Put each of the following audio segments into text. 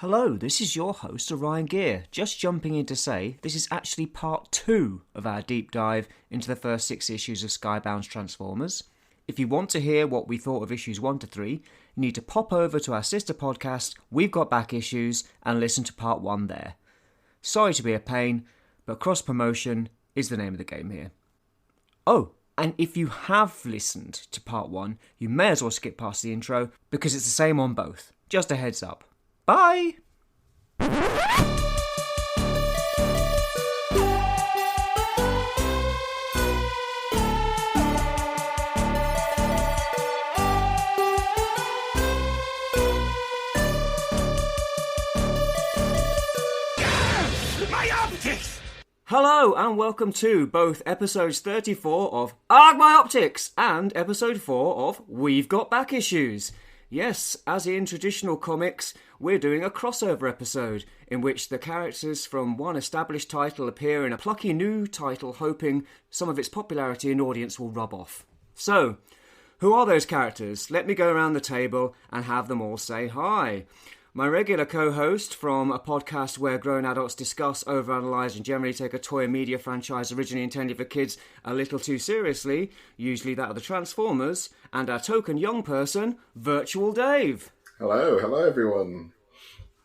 Hello, this is your host, Orion Ghia. Just jumping in to say, this is actually part 2 of our deep dive into the first 6 issues of Skybound's Transformers. If you want to hear what we thought of issues 1 to 3, you need to pop over to our sister podcast, We've Got Back Issues, and listen to part 1 there. Sorry to be a pain, but cross-promotion is the name of the game here. Oh, and if you have listened to part 1, you may as well skip past the intro, because it's the same on both. Just a heads up. Bye! Hello and welcome to both episodes 34 of Arg My Optics and episode 4 of We've Got Back Issues. Yes, as in traditional comics, we're doing a crossover episode in which the characters from one established title appear in a plucky new title, hoping some of its popularity and audience will rub off. So, who are those characters? Let me go around the table and have them all say hi. My regular co-host from a podcast where grown adults discuss, overanalyze and generally take a toy media franchise originally intended for kids a little too seriously, usually that of the Transformers, and our token young person, Virtual Dave. Hello everyone.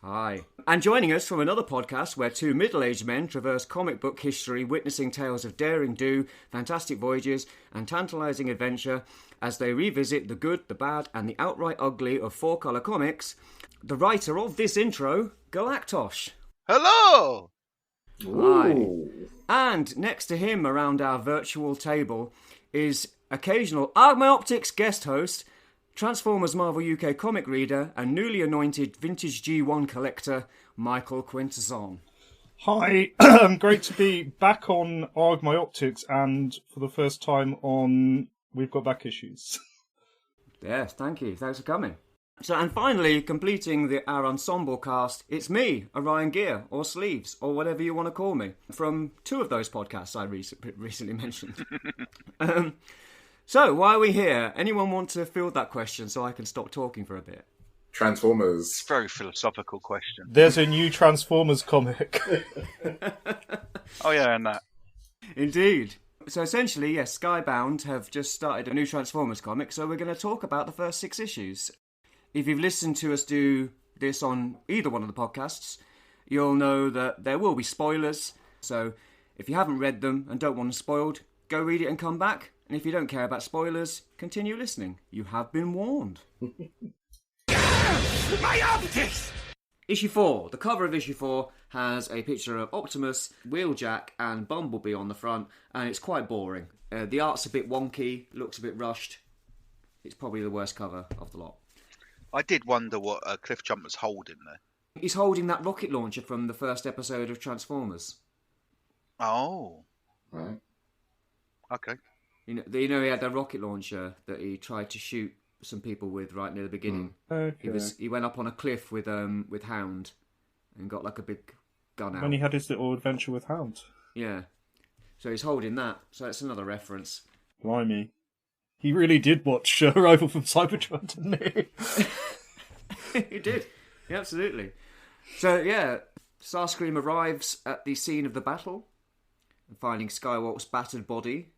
Hi. And joining us from another podcast where two middle-aged men traverse comic book history witnessing tales of daring do, fantastic voyages and tantalising adventure as they revisit the good, the bad and the outright ugly of four-colour comics, the writer of this intro, Galactosh. Hello! Hi. And next to him around our virtual table is occasional Arg My Optics guest host, Transformers Marvel UK comic reader and newly anointed vintage G1 collector, Michael Quintesson. Hi, great to be back on Arg My Optics and for the first time on We've Got Back Issues. Yes, thank you. Thanks for coming. So, and finally, completing our ensemble cast, it's me, Orion Ghia, or Sleeves, or whatever you want to call me, from 2 of those podcasts I recently mentioned. So, why are we here? Anyone want to field that question so I can stop talking for a bit? Transformers. Very philosophical question. There's a new Transformers comic. Oh yeah, and that. Indeed. So essentially, yes, Skybound have just started a new Transformers comic, so we're going to talk about the first 6 issues. If you've listened to us do this on either one of the podcasts, you'll know that there will be spoilers. So if you haven't read them and don't want them spoiled, go read it and come back. And if you don't care about spoilers, continue listening. You have been warned. My optics! Issue 4. The cover of issue 4 has a picture of Optimus, Wheeljack and Bumblebee on the front, and it's quite boring. The art's a bit wonky, looks a bit rushed. It's probably the worst cover of the lot. I did wonder what Cliff Jumper's holding there. He's holding that rocket launcher from the first episode of Transformers. Oh. Right. Okay. You know, he had that rocket launcher that he tried to shoot some people with right near the beginning. Okay. He went up on a cliff with Hound and got like a big gun out. When he had his little adventure with Hound. Yeah. So he's holding that. So that's another reference. Blimey. He really did watch Arrival from Cybertron, didn't he? He did. Yeah, absolutely. So, yeah, Starscream arrives at the scene of the battle, finding Skywalk's battered body.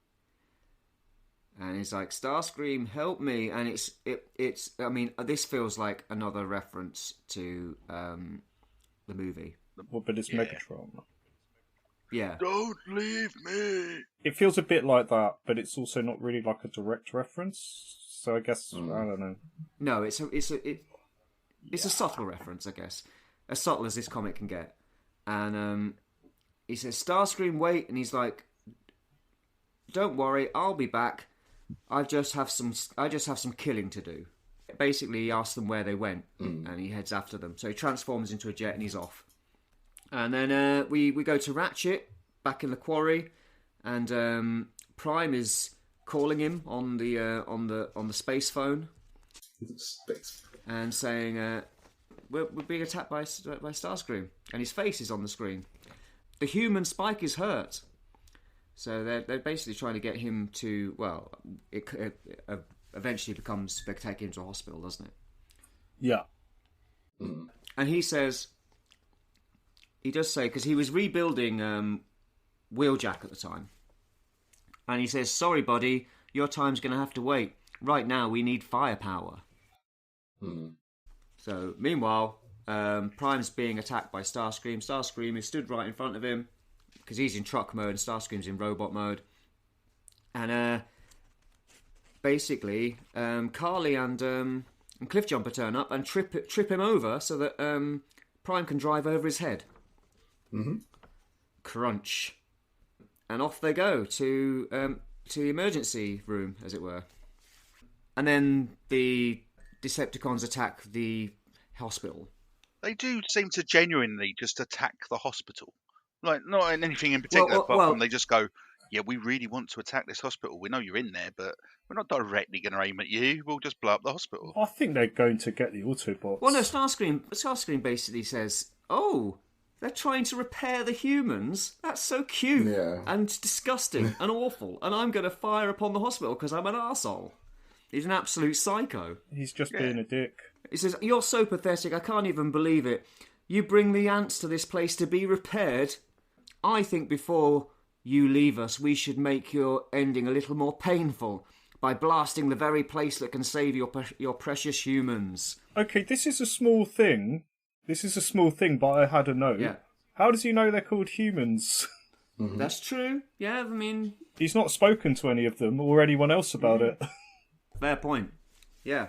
And he's like, Starscream, help me. And it's. I mean, this feels like another reference to the movie. Well, but it's Megatron. Yeah. Don't leave me. It feels a bit like that, but it's also not really like a direct reference. So I guess, I don't know. No, it's a subtle reference, I guess. As subtle as this comic can get. And he says, Starscream, wait. And he's like, don't worry, I'll be back. I just have some killing to do. Basically, he asks them where they went, and he heads after them. So he transforms into a jet and he's off. And then we go to Ratchet back in the quarry, and Prime is calling him on the space phone, and saying we're being attacked by Starscream, and his face is on the screen. The human Spike is hurt. So they're basically trying to get him to, well, it eventually becomes they take him to a hospital, doesn't it? Yeah. And he says, he does say, because he was rebuilding Wheeljack at the time. And he says, sorry, buddy, your time's going to have to wait. Right now, we need firepower. So, meanwhile, Prime's being attacked by Starscream. Starscream is stood right in front of him, because he's in truck mode and Starscream's in robot mode. And basically, Carly and Cliffjumper turn up and trip him over so that Prime can drive over his head. Crunch. And off they go to the emergency room, as it were. And then the Decepticons attack the hospital. They do seem to genuinely just attack the hospital. Like, not in anything in particular, apart from they just go, yeah, we really want to attack this hospital. We know you're in there, but we're not directly going to aim at you. We'll just blow up the hospital. I think they're going to get the Autobots. Well, no, Starscream basically says, oh, they're trying to repair the humans? That's so cute and disgusting and awful. And I'm going to fire upon the hospital because I'm an arsehole. He's an absolute psycho. He's just being a dick. He says, you're so pathetic, I can't even believe it. You bring the ants to this place to be repaired. I think before you leave us, we should make your ending a little more painful by blasting the very place that can save your precious humans. Okay, this is a small thing. But I had a note. Yeah. How does he know they're called humans? That's true. Yeah, I mean... He's not spoken to any of them or anyone else about it. Fair point. Yeah.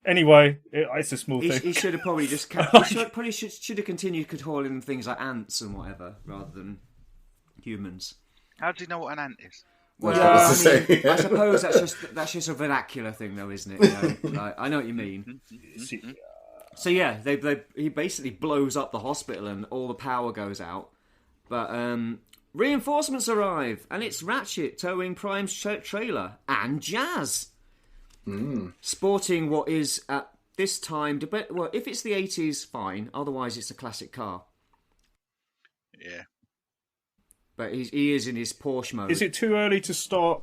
Anyway, it's a small thing. He should have probably just should have continued calling them things like ants and whatever rather than humans. How do you know what an ant is? Well, I suppose that's just a vernacular thing, though, isn't it? You know? Like, I know what you mean. So yeah, he basically blows up the hospital and all the power goes out. But reinforcements arrive, and it's Ratchet towing Prime's trailer and Jazz. Sporting what is at this time, well, if it's the 80s, fine. Otherwise, it's a classic car. Yeah. But he is in his Porsche mode. Is it too early to start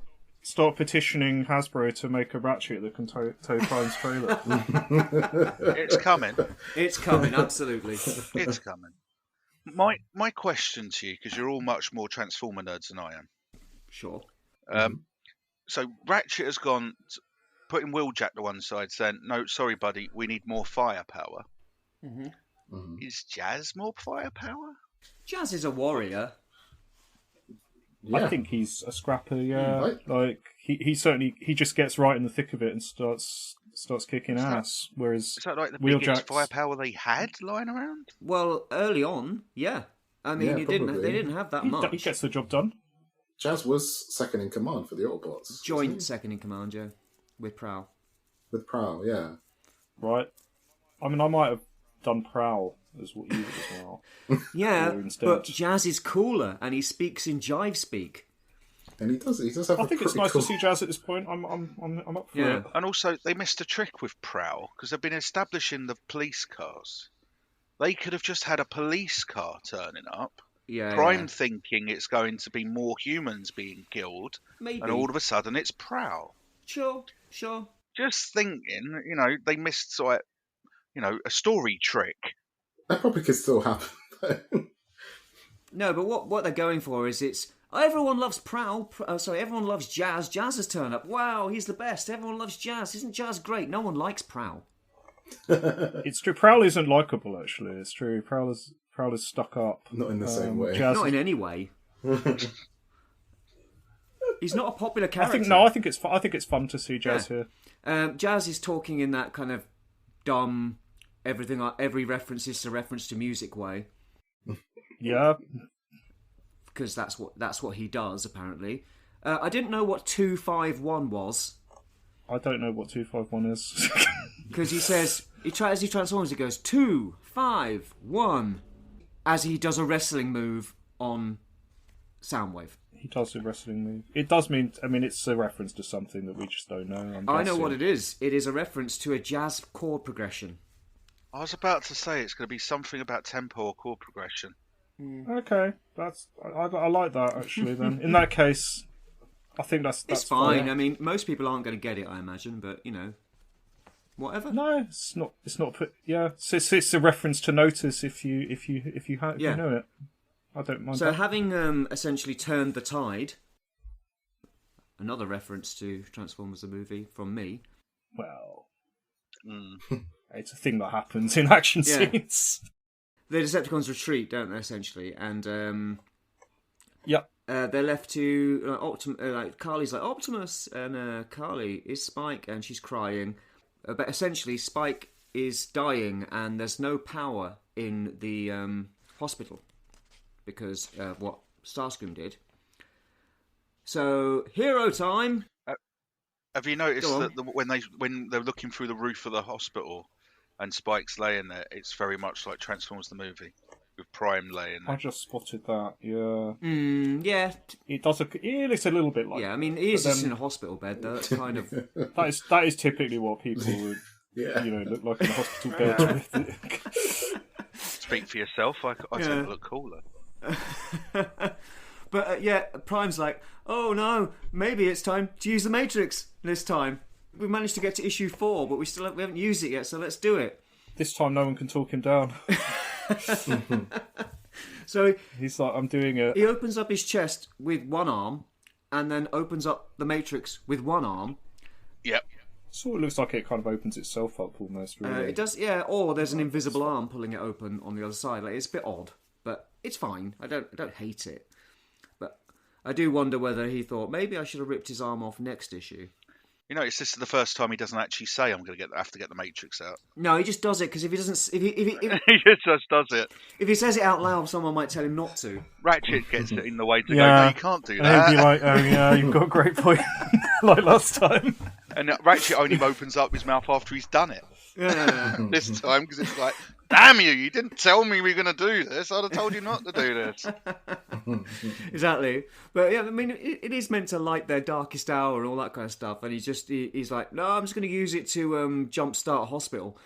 petitioning Hasbro to make a Ratchet that can tow Prime's trailer? It's coming. It's coming, absolutely. It's coming. My question to you, because you're all much more Transformer nerds than I am. Sure. So Ratchet has gone... putting Wheeljack to one side, saying, no, sorry, buddy, we need more firepower. Is Jazz more firepower? Jazz is a warrior. I think he's a scrapper, yeah. Like, he certainly, he just gets right in the thick of it and starts kicking ass, whereas Is that like the Wheeljack's... biggest firepower they had lying around? Well, early on, yeah. I mean, they didn't have that much. He gets the job done. Jazz was second in command for the Autobots. Joint second in command, yeah. With Prowl. With Prowl, yeah. Right. I mean, I might have done Prowl as what you did as well. Yeah, but Jazz is cooler, and he speaks in jive speak. And he does have I think it's nice to see Jazz at this point. I'm up for it. And also, they missed a trick with Prowl, because they've been establishing the police cars. They could have just had a police car turning up. Prime thinking it's going to be more humans being killed. Maybe. And all of a sudden, it's Prowl. Sure. Just thinking, they missed, a story trick. That probably could still happen. No, but what they're going for is everyone loves Prowl. Everyone loves Jazz. Jazz has turned up. Wow, he's the best. Everyone loves Jazz. Isn't Jazz great? No one likes Prowl. It's true. Prowl isn't likable, actually. It's true. Prowl is stuck up. Not in the same way. Not in any way. He's not a popular character. I think it's fun to see Jazz here. Jazz is talking in that kind of dumb, every reference is a reference to music way. Yeah, because that's what he does apparently. I didn't know what 251 was. I don't know what 251 is. Because he says as he transforms, he goes 251 as he does a wrestling move on Soundwave. He does a wrestling move. It does mean... I mean, it's a reference to something that we just don't know. I know what it is. It is a reference to a jazz chord progression. I was about to say it's going to be something about tempo or chord progression. Okay. I like that, actually, then. In that case, I think that's it's fine. I mean, most people aren't going to get it, I imagine, but, whatever. No, it's not. It's not. Yeah, it's a reference to Notice if you know it. I don't mind. So that. having essentially turned the tide. Another reference to Transformers the movie from me. Well, it's a thing that happens in action scenes. The Decepticons retreat, don't they, essentially? And they're left to Carly's like Optimus, and Carly is Spike, and she's crying. But essentially, Spike is dying, and there's no power in the hospital because of what Starscream did. So, hero time. Have you noticed that when they're looking through the roof of the hospital and Spike's laying there, it's very much like Transformers the movie with Prime laying there. I just spotted that. Yeah. Yeah. It does. It looks a little bit like. Yeah, I mean, he is just in a hospital bed, though. That's kind of. That is typically what people would, look like in a hospital bed. Speak for yourself. I tend to look cooler. But Prime's like, oh no, maybe it's time to use the Matrix this time. We managed to get to issue 4, but we haven't used it yet, so let's do it. This time no one can talk him down. So he's like, I'm doing it. He opens up his chest with one arm and then opens up the Matrix with one arm. Yep. Sort of looks like it kind of opens itself up almost, really. It does, yeah, or there's an invisible arm pulling it open on the other side. Like, it's a bit odd, but it's fine. I don't hate it. I do wonder whether he thought, maybe I should have ripped his arm off next issue. You know, this is the first time he doesn't actually say, I'm going to have to get the Matrix out. No, he just does it, because if he doesn't... If he just does it. If he says it out loud, someone might tell him not to. Ratchet gets it in the way to go, no, you can't do that. And he'd be like, oh yeah, you've got a great point, like last time. And Ratchet only opens up his mouth after he's done it. Yeah. This time, because it's like, damn you didn't tell me we were going to do this. I'd have told you not to do this. Exactly. But yeah, I mean, it is meant to light their darkest hour and all that kind of stuff. And he's like, no, I'm just going to use it to jumpstart a hospital.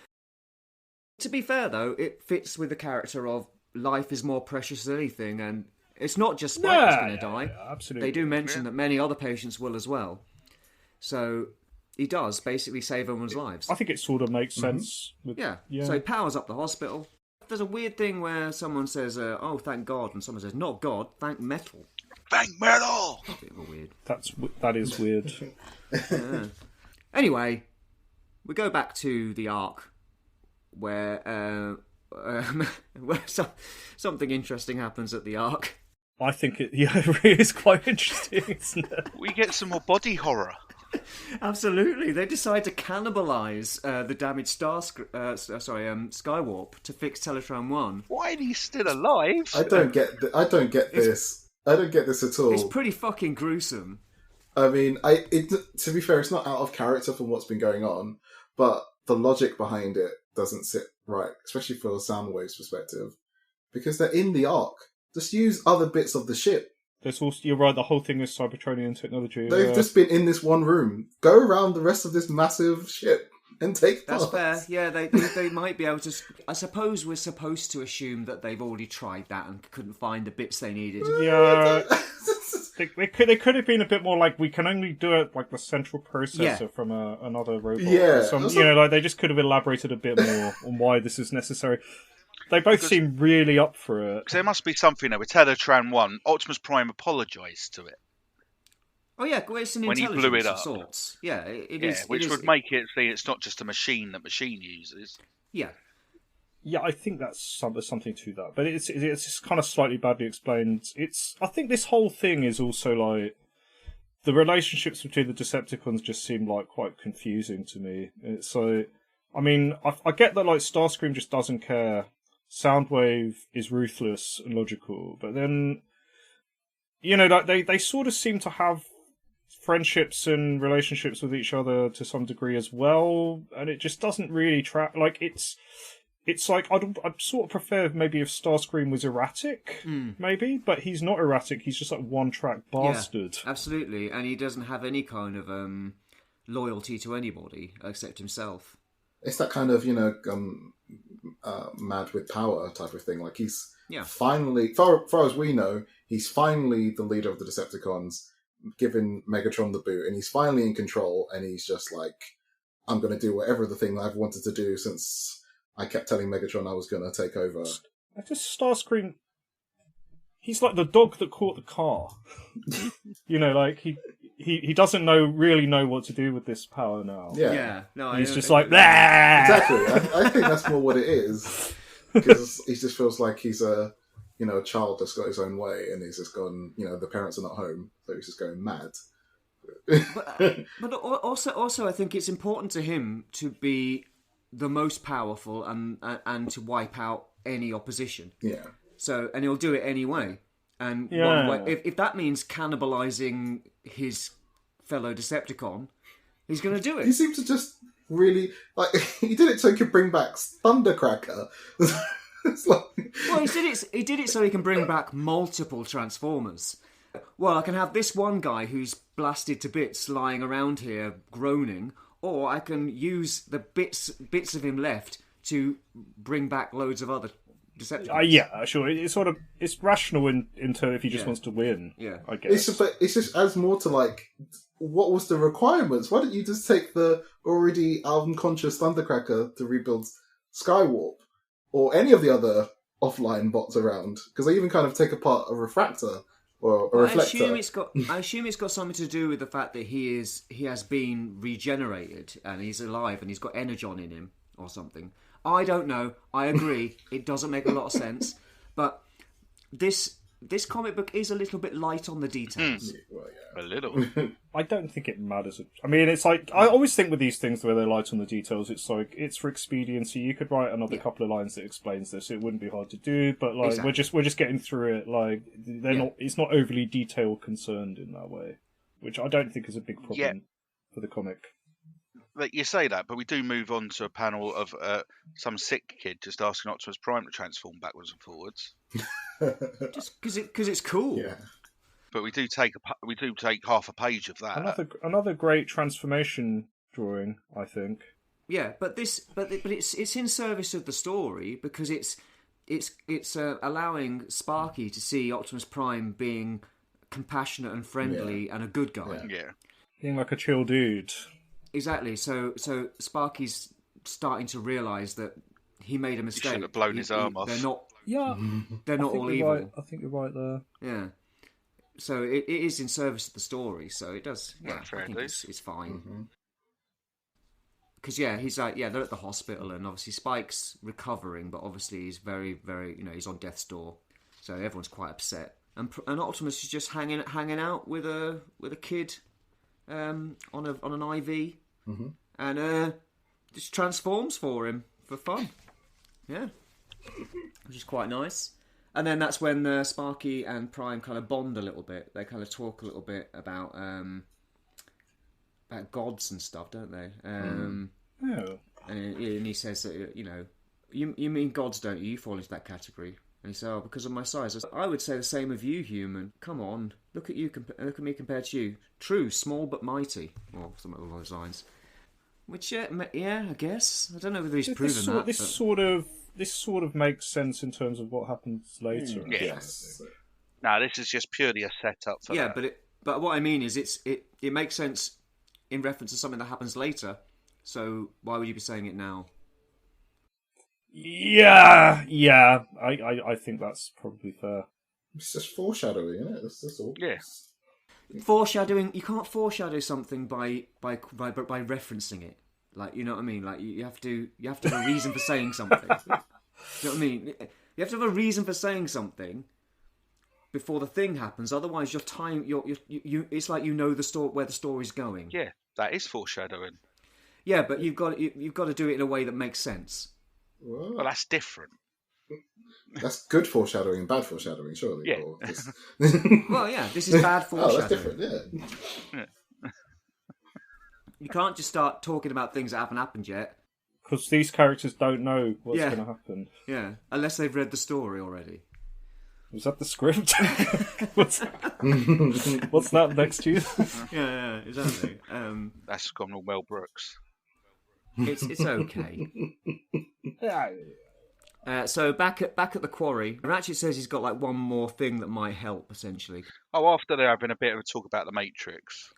To be fair, though, it fits with the character of life is more precious than anything. And it's not just Spike that's going to die. Yeah, absolutely. They do mention that many other patients will as well. So... he does basically save everyone's lives. I think it sort of makes sense. Yeah. So he powers up the hospital. There's a weird thing where someone says, oh, thank God, and someone says, not God, thank metal. Thank metal! A bit of a weird. That is weird. Anyway, we go back to the Ark, where something interesting happens at the Ark. I think it really is quite interesting, isn't it? We get some more body horror. Absolutely, they decide to cannibalise the damaged Skywarp to fix Teletran 1. Why is he still alive? I don't get this. I don't get this at all. It's pretty fucking gruesome. I mean, to be fair, it's not out of character from what's been going on, but the logic behind it doesn't sit right, especially for Soundwave's perspective, because they're in the Ark. Just use other bits of the ship. You're right, the whole thing is Cybertronian technology. They've just been in this one room. Go around the rest of this massive ship and take That's parts. fair. Yeah, they might be able to... I suppose we're supposed to assume that they've already tried that and couldn't find the bits they needed. Yeah. They could have been a bit more like, we can only do it like the central processor from another robot. Yeah. They just could have elaborated a bit more on why this is necessary. They both seem really up for it. Because there must be something there. With Teletran 1, Optimus Prime apologised to it. Oh yeah, it's an when intelligence he blew it of up. sorts. Yeah, it is. Which would make it see it's not just a machine that machine uses. Yeah. Yeah, I think there's something to that. But it's just kind of slightly badly explained. I think this whole thing is also like... the relationships between the Decepticons just seem like quite confusing to me. It's like... I mean, I get that like Starscream just doesn't care. Soundwave is ruthless and logical, but then, like they sort of seem to have friendships and relationships with each other to some degree as well, and it just doesn't really track. Like it's like I'd sort of prefer maybe if Starscream was erratic, maybe, but he's not erratic. He's just like one-track bastard. Yeah, absolutely, and he doesn't have any kind of loyalty to anybody except himself. It's that kind of, mad with power type of thing. Like he's finally, far as we know, he's finally the leader of the Decepticons, giving Megatron the boot, and he's finally in control, and he's just like, I'm going to do whatever the thing that I've wanted to do since I kept telling Megatron I was going to take over. I just Starscream. He's like the dog that caught the car. Like he doesn't really know what to do with this power now. Yeah. No, he's just like, blah! Exactly. I think that's more what it is, because he just feels like he's a child that's got his own way, and he's just gone. The parents are not home, so he's just going mad. but also, I think it's important to him to be the most powerful and to wipe out any opposition. Yeah. So, and he'll do it anyway. And one way, if that means cannibalizing his fellow Decepticon, he's going to do it. He seems to just really he did it so he could bring back Thundercracker. It's like... Well, he did it so he can bring back multiple Transformers. Well, I can have this one guy who's blasted to bits lying around here groaning, or I can use the bits of him left to bring back loads of other Decepticons. Yeah, sure. It's rational in terms if he just wants to win. Yeah, I guess. It just adds more to what was the requirements? Why don't you just take the already unconscious Thundercracker to rebuild Skywarp or any of the other offline bots around? Because they even kind of take apart a refractor or a reflector. I assume it's got something to do with the fact that he has been regenerated and he's alive and he's got Energon in him or something. I don't know. I agree. It doesn't make a lot of sense. But this comic book is a little bit light on the details. Well, yeah. A little. I don't think it matters. I mean, it's like, I always think with these things where they're light on the details, it's like, it's for expediency. You could write another couple of lines that explains this. It wouldn't be hard to do, but exactly. we're just getting through it. Like, it's not overly detail concerned in that way, which I don't think is a big problem for the comic. Like you say that, but we do move on to a panel of some sick kid just asking Optimus Prime to transform backwards and forwards. Just because it's cool. Yeah. But we do take half a page of that. Another great transformation drawing, I think. Yeah, but it's in service of the story because it's allowing Sparky to see Optimus Prime being compassionate and friendly and a good guy. Yeah. Being like a chill dude. Exactly. So Sparky's starting to realise that he made a mistake. He should have blown his arm off. They're not. Yeah. They're not all evil. Right. I think you're right there. Yeah. So it is in service of the story. So it does. Yeah. I think it's fine. Because he's like they're at the hospital and obviously Spike's recovering, but obviously he's very very he's on death's door. So everyone's quite upset. And Optimus is just hanging out with a kid on an IV. And just transforms for him for fun. Yeah. Which is quite nice. And then that's when Sparky and Prime kind of bond a little bit. They kind of talk a little bit about gods and stuff, don't they? And he says that, you mean gods, don't you? You fall into that category. And he said, because of my size. I would say the same of you, human. Come on. Look at you. Look at me compared to you. True, small but mighty. Or something along those lines. Which, I guess. I don't know whether he's proven that. This sort of makes sense in terms of what happens later. Yes. No, this is just purely a setup for that. But what I mean is it makes sense in reference to something that happens later. So why would you be saying it now? Yeah. I think that's probably fair. It's just foreshadowing, isn't it? That's all. Yeah. Foreshadowing. You can't foreshadow something by referencing it. Like, you know what I mean? Like you have to have a reason for saying something. You know what I mean? You have to have a reason for saying something before the thing happens. Otherwise, your time, it's like the story where the story's going. Yeah, that is foreshadowing. Yeah, but you've got to do it in a way that makes sense. Well, that's different. That's good foreshadowing and bad foreshadowing, surely. Yeah. Well, yeah, this is bad foreshadowing. Oh, that's different, yeah. You can't just start talking about things that haven't happened yet. Because these characters don't know what's going to happen. Yeah, unless they've read the story already. Was that the script? What's that next to you? Yeah, exactly. That's gone on Mel Brooks. It's okay. So back at the quarry, Ratchet says he's got like one more thing that might help, essentially. Oh, after they're having a bit of a talk about the Matrix.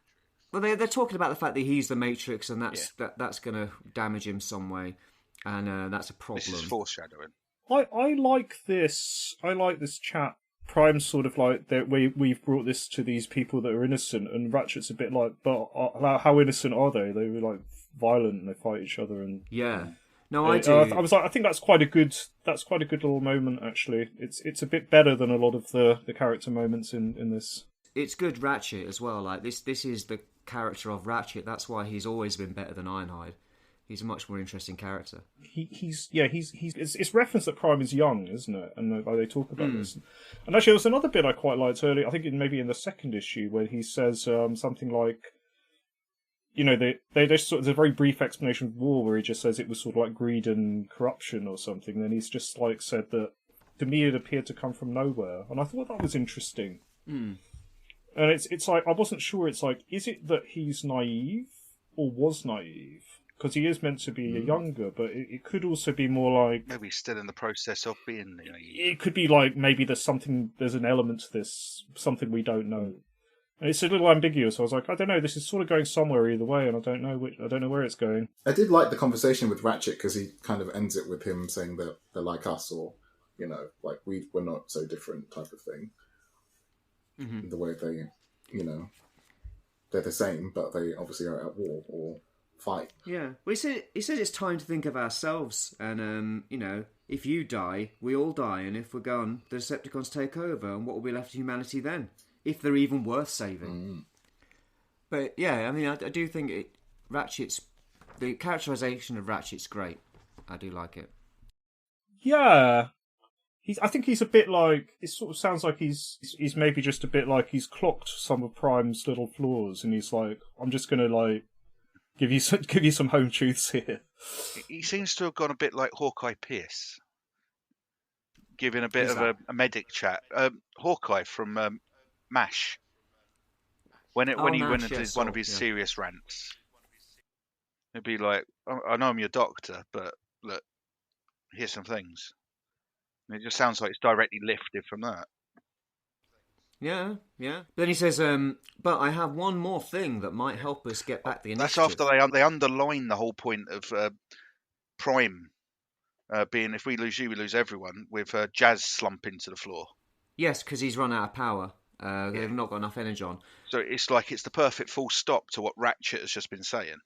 Well, they're talking about the fact that he's the Matrix, and that's going to damage him some way, and that's a problem. This is foreshadowing. I like this. I like this chat. Prime's sort of like that. We've brought this to these people that are innocent, and Ratchet's a bit like, but how innocent are they? They were like violent and they fight each other and No, I do. I was like, I think that's quite a good little moment. Actually, it's a bit better than a lot of the character moments in this. It's good Ratchet as well. Like this is the character of Ratchet. That's why he's always been better than Ironhide. He's a much more interesting character. It's referenced that Prime is young, isn't it? And they talk about this. And actually, there was another bit I quite liked earlier. I think maybe in the second issue where he says something like, they just sort of, there's a very brief explanation of war where he just says it was sort of like greed and corruption or something. And then he's just like said that to me it appeared to come from nowhere, and I thought that was interesting. And it's like I wasn't sure. It's like, is it that he's naive or was naive? Because he is meant to be younger, but it could also be more like... Maybe he's still in the process of being naive. It could be like maybe there's an element to this, something we don't know. And it's a little ambiguous. I was like, I don't know, this is sort of going somewhere either way, and I don't know where it's going. I did like the conversation with Ratchet, because he kind of ends it with him saying that they're like us, or, like we're not so different type of thing. Mm-hmm. The way they, they're the same, but they obviously are at war, or... fight. Yeah. Well, he said it's time to think of ourselves, and if you die, we all die, and if we're gone, the Decepticons take over, and what will be left of humanity then? If they're even worth saving. But yeah, I mean, I do think the characterization of Ratchet's great. I do like it. Yeah. I think he's a bit like, it sort of sounds like he's maybe just a bit like he's clocked some of Prime's little flaws, and he's like, I'm just going to like give you some home truths here. He seems to have gone a bit like Hawkeye Pierce, giving a bit of a medic chat. Hawkeye from MASH, when he went into one of his serious rants, it'd be like, I know I'm your doctor, but look, here's some things. And it just sounds like it's directly lifted from that. Yeah. Then he says, but I have one more thing that might help us get back the initiative. That's after they underline the whole point of Prime being, if we lose you, we lose everyone, with Jazz slumping to the floor. Yes, because he's run out of power. They've not got enough energy on. So it's like it's the perfect full stop to what Ratchet has just been saying.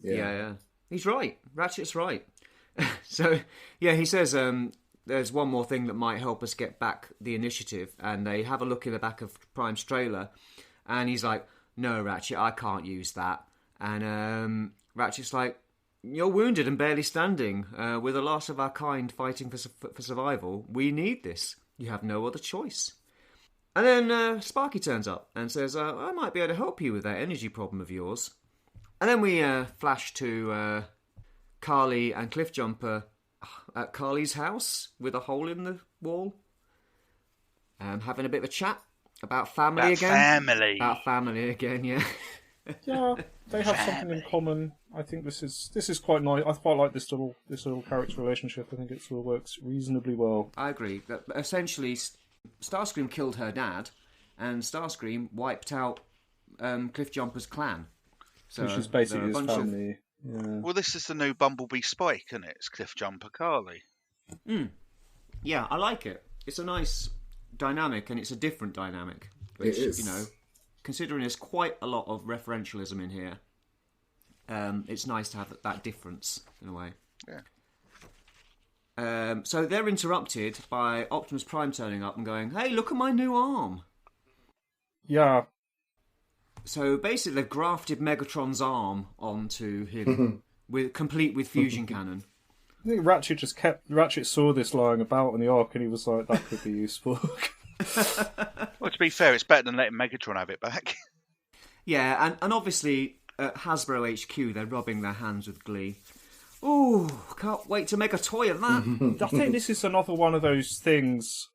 Yeah. He's right. Ratchet's right. So, yeah, he says... there's one more thing that might help us get back the initiative, and they have a look in the back of Prime's trailer, and he's like, no, Ratchet, I can't use that. And Ratchet's like, you're wounded and barely standing. We're the last of our kind fighting for survival. We need this. You have no other choice. And then Sparky turns up and says, I might be able to help you with that energy problem of yours. And then we flash to Carly and Cliffjumper at Carly's house with a hole in the wall, having a bit of a chat about family again. About family again, yeah. Yeah, they have something in common. I think this is quite nice. I quite like this little character relationship. I think it sort of works reasonably well. I agree. That essentially, Starscream killed her dad, and Starscream wiped out Cliffjumper's clan. So which is basically his family. Yeah. Well, this is the new Bumblebee Spike, isn't it? It's Cliffjumper Carly. Yeah, I like it. It's a nice dynamic, and it's a different dynamic. Which, it is. Considering there's quite a lot of referentialism in here, it's nice to have that difference, in a way. Yeah. So they're interrupted by Optimus Prime turning up and going, hey, look at my new arm. Yeah. So basically, they've grafted Megatron's arm onto him, complete with fusion cannon. I think Ratchet saw this lying about in the Ark, and he was like, that could be useful. Well, to be fair, it's better than letting Megatron have it back. Yeah, and obviously, at Hasbro HQ, they're rubbing their hands with glee. Ooh, can't wait to make a toy of that. I think this is another one of those things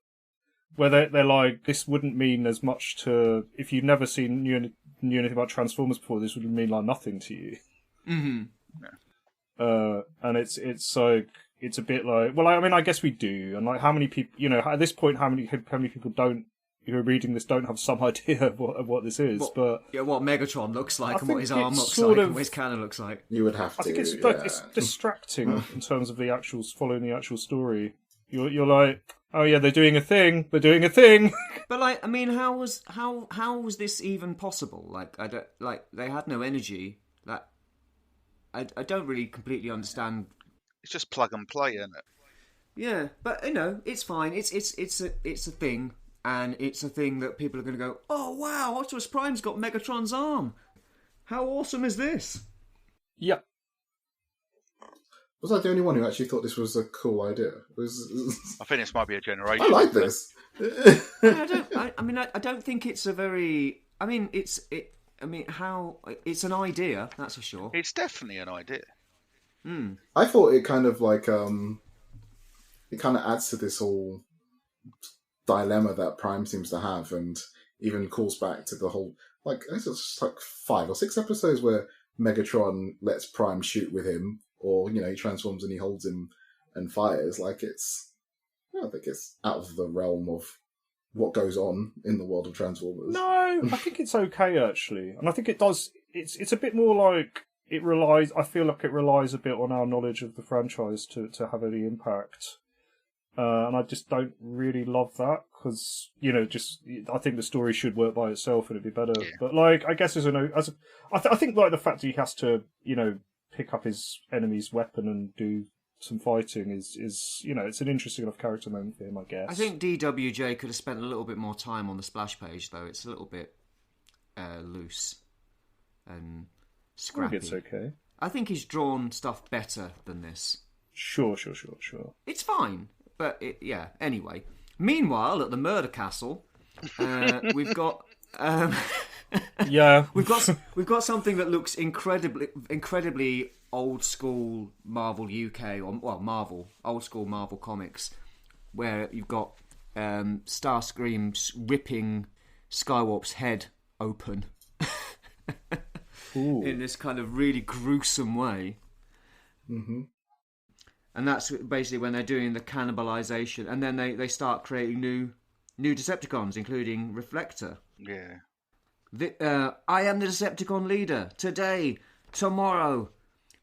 where they're like, this wouldn't mean as much to... If you've never knew anything about Transformers before, this would mean like nothing to you. Mm-hmm. Yeah. And it's like, it's a bit like, well, I mean, I guess we do. And like, how many people, at this point, how many people don't, who are reading this don't have some idea of what this is. What Megatron looks like and what his arm looks like and what his cannon looks like. You would have to. I think it's distracting in terms of following the actual story. You're like, oh yeah, they're doing a thing. They're doing a thing. But like, I mean, how was this even possible? They had no energy. I don't really completely understand. It's just plug and play, isn't it? Yeah, but it's fine. It's a thing, and it's a thing that people are going to go, oh wow, Optimus Prime's got Megatron's arm. How awesome is this? Yeah. Was I the only one who actually thought this was a cool idea? I think this might be a generation. I like this. I don't think it's a very. It's an idea, that's for sure. It's definitely an idea. I thought it kind of like it kind of adds to this whole dilemma that Prime seems to have, and even calls back to the whole it's just like 5 or 6 episodes where Megatron lets Prime shoot with him, or he transforms and he holds him and fires. I think it's out of the realm of what goes on in the world of Transformers. No, I think it's okay actually, and I think it does. It's a bit more like it relies. I feel like it relies a bit on our knowledge of the franchise to have any impact, and I just don't really love that because I think the story should work by itself and it'd be better. Yeah. But I guess I think the fact that he has to pick up his enemy's weapon and do some fighting is it's an interesting enough character moment for him, I guess. I think DWJ could have spent a little bit more time on the splash page, though. It's a little bit loose and scrappy. I think it's okay. I think he's drawn stuff better than this. Sure. It's fine, but anyway. Meanwhile, at the murder castle, we've got... yeah, we've got something that looks incredibly old school Marvel UK old school Marvel comics, where you've got Starscream ripping Skywarp's head open in this kind of really gruesome way. Mm-hmm. And that's basically when they're doing the cannibalization, and then they start creating new Decepticons, including Reflector. Yeah. I am the Decepticon leader, today, tomorrow,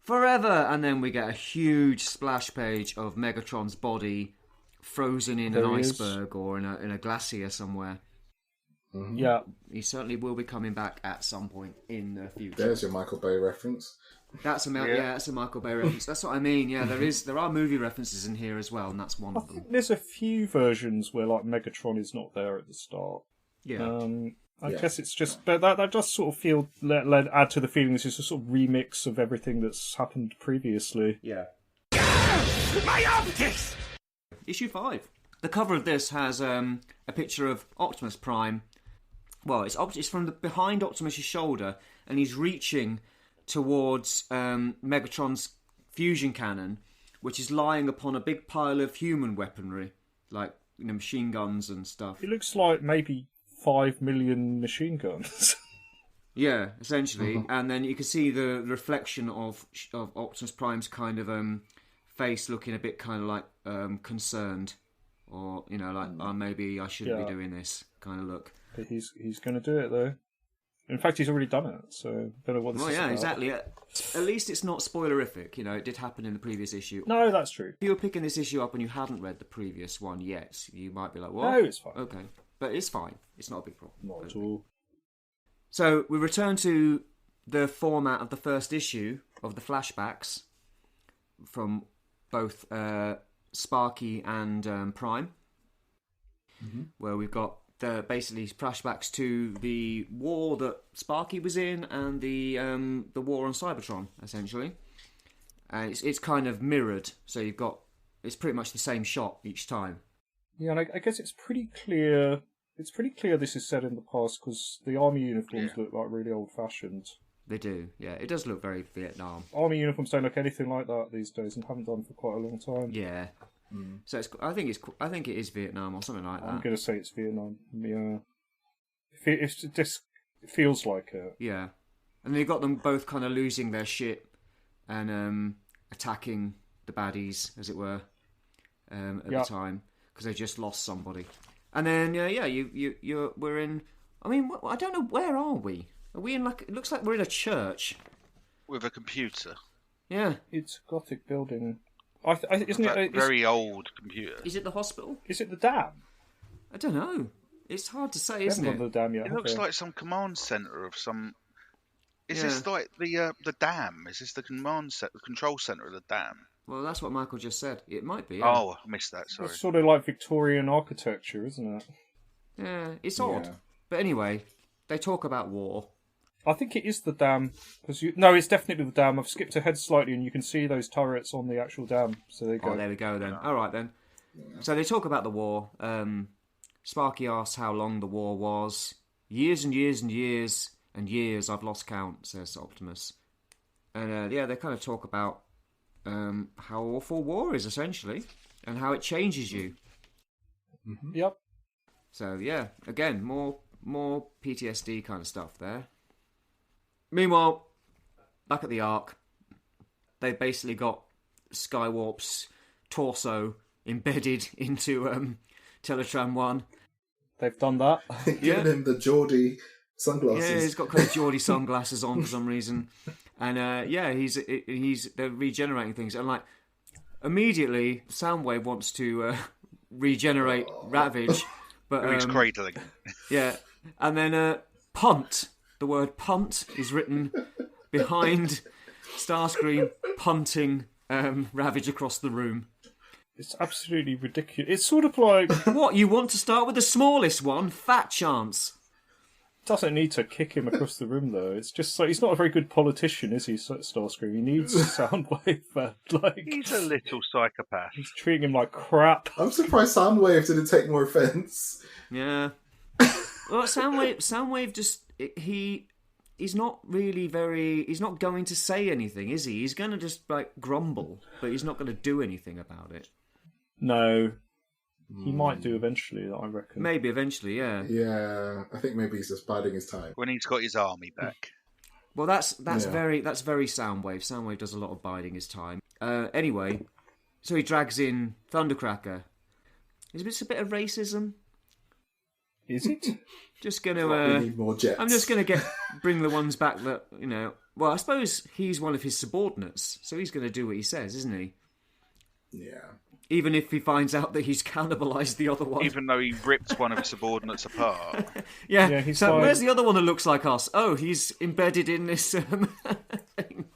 forever. And then we get a huge splash page of Megatron's body frozen in an iceberg or in a glacier somewhere. Mm-hmm. Yeah. He certainly will be coming back at some point in the future. There's your Michael Bay reference. That's a Michael Bay reference. That's what I mean. Yeah, there are movie references in here as well, and that's one of them. I think there's a few versions where Megatron is not there at the start. Yeah. I guess it's just, but that does sort of add to the feeling this is a sort of remix of everything that's happened previously. Yeah. My optics! Issue 5. The cover of this has a picture of Optimus Prime. Well, it's from behind Optimus' shoulder, and he's reaching towards Megatron's fusion cannon, which is lying upon a big pile of human weaponry, like machine guns and stuff. It looks like maybe 5 million machine guns. Yeah, essentially. Mm-hmm. And then you can see the reflection of Optimus Prime's kind of face looking a bit kind of like concerned, or maybe I shouldn't be doing this kind of look. But he's going to do it though. In fact, he's already done it, so I don't know what this is about. Exactly. At least it's not spoilerific. It did happen in the previous issue. No, that's true. If you were picking this issue up and you hadn't read the previous one yet, you might be like, what? No, it's fine. Okay. But it's fine. It's not a big problem. Not at all. So we return to the format of the first issue of the flashbacks from both Sparky and Prime, where we've got basically flashbacks to the war that Sparky was in and the war on Cybertron, essentially. And it's kind of mirrored, so it's pretty much the same shot each time. Yeah, and I guess it's pretty clear. It's pretty clear this is set in the past because the army uniforms look like really old-fashioned. They do, yeah. It does look very Vietnam. Army uniforms don't look anything like that these days, and haven't done for quite a long time. Yeah. So I think it is Vietnam or something like that. I'm going to say it's Vietnam. Yeah. It just feels like it. Yeah. And you've got them both kind of losing their shit and attacking the baddies, as it were, at the time, because they just lost somebody. And then we're in. I mean, I don't know, where are we? Are we in it looks like we're in a church with a computer. Yeah, it's a Gothic building. Isn't it very old computer? Is it the hospital? Is it the dam? I don't know. It's hard to say, isn't it? The dam yet, it looks like some command center of some. Is this like the dam? Is this the control center of the dam? Well, that's what Michael just said. It might be. Yeah. Oh, I missed that. Sorry. It's sort of like Victorian architecture, isn't it? Yeah, it's odd. But anyway, they talk about war. I think it is the dam. No, it's definitely the dam. I've skipped ahead slightly and you can see those turrets on the actual dam. So there you go. Oh, there we go then. All right then. Yeah. So they talk about the war. Sparky asks how long the war was. Years and years and years and years. I've lost count, says Optimus. And they kind of talk about how awful war is, essentially, and how it changes you. Mm-hmm. Yep. So yeah, again, more PTSD kind of stuff there. Meanwhile, back at the Ark, they've basically got Skywarp's torso embedded into Teletran 1. They've done that. Giving him the Geordie sunglasses. Yeah, he's got kind of Geordie sunglasses on for some reason. And they're regenerating things. And like, immediately, Soundwave wants to regenerate Ravage. But he's cradling. Yeah. And then punt. The word punt is written behind Starscream punting Ravage across the room. It's absolutely ridiculous. It's sort of like... What, you want to start with the smallest one? Fat chance. Doesn't need to kick him across the room, though. It's just like, he's not a very good politician, is he, Starscream? He needs Soundwave, but like... He's a little psychopath. He's treating him like crap. I'm surprised Soundwave didn't take more offence. Yeah. Well, Soundwave just... He's not really very... He's not going to say anything, is he? He's going to just, like, grumble, but he's not going to do anything about it. No. He might do eventually, I reckon. Maybe eventually, yeah. Yeah, I think maybe he's just biding his time. When he's got his army back. Well, that's very Soundwave. Soundwave does a lot of biding his time. Anyway, so he drags in Thundercracker. Is this a bit of racism? Is it? Just going to... we need more jets. I'm just going to bring the ones back that, Well, I suppose he's one of his subordinates, so he's going to do what he says, isn't he? Yeah. Even if he finds out that he's cannibalised the other one. Even though he ripped one of his subordinates apart. Yeah, so where's the other one that looks like us? Oh, he's embedded in this thing.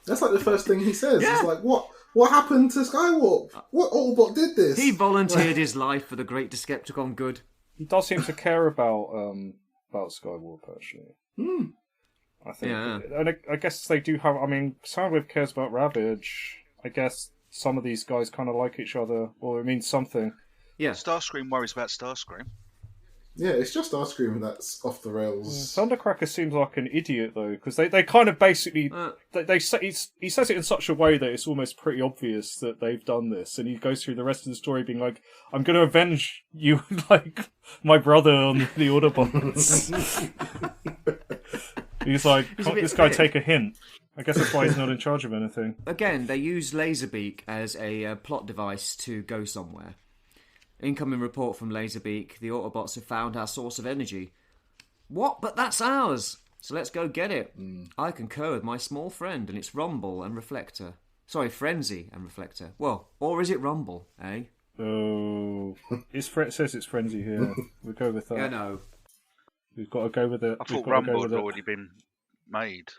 That's like the first thing he says. Yeah. He's like, what happened to Skywarp? What Autobot did this? He volunteered his life for the great Decepticon good. He does seem to care about Skywarp, actually. I think. Yeah. And I guess they do have... I mean, Soundwave cares about Ravage. I guess... Some of these guys kind of like each other, or it means something. Yeah. Starscream worries about Starscream. Yeah, it's just Starscream that's off the rails. Thundercracker seems like an idiot, though, because they kind of basically... they say, he says it in such a way that it's almost pretty obvious that they've done this, and he goes through the rest of the story being like, I'm going to avenge you like my brother on the Autobots. He's like, can't this guy take a hint? I guess that's why he's not in charge of anything. Again, they use Laserbeak as a plot device to go somewhere. Incoming report from Laserbeak. The Autobots have found our source of energy. What? But that's ours! So let's go get it. I concur with my small friend, and it's Rumble and Reflector. Sorry, Frenzy and Reflector. Well, or is it Rumble, eh? Oh. It says it's Frenzy here. We'll go with that. Yeah, no. We've got to go with it. I thought Rumble had already been made.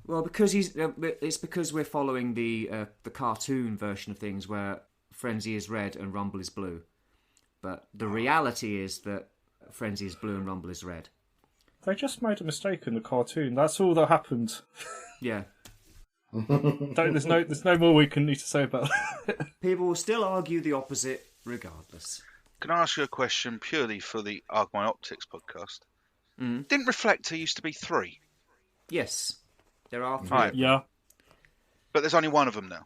Well, because it's because we're following the cartoon version of things where Frenzy is red and Rumble is blue. But the reality is that Frenzy is blue and Rumble is red. They just made a mistake in the cartoon. That's all that happened. Yeah. There's no more we can need to say about it. People will still argue the opposite regardless. Can I ask you a question purely for the Arg My Optics podcast? Didn't Reflector used to be 3? Yes. There are 3. Right. Yeah. But there's only one of them now.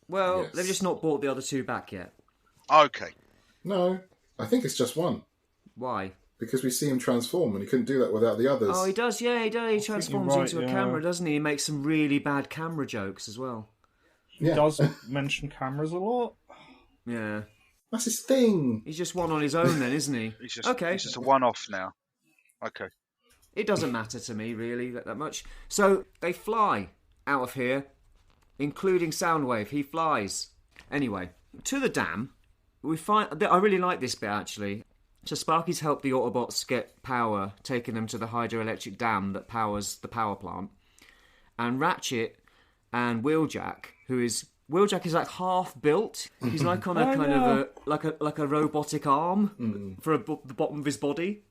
Well, they've just not brought the other 2 back yet. Okay. No, I think it's just one. Why? Because we see him transform, and he couldn't do that without the others. Oh, he does, yeah, he does. He transforms into a camera, doesn't he? He makes some really bad camera jokes as well. He does mention cameras a lot. Yeah. That's his thing. He's just one on his own then, isn't he? He's just a one-off now. Okay. It doesn't matter to me, really, that much. So, they fly out of here, including Soundwave. He flies. Anyway, to the dam, we find... I really like this bit, actually. So Sparky's helped the Autobots get power, taking them to the hydroelectric dam that powers the power plant. And Ratchet and Wheeljack, Wheeljack is like half built. He's like on a of a robotic arm for the bottom of his body.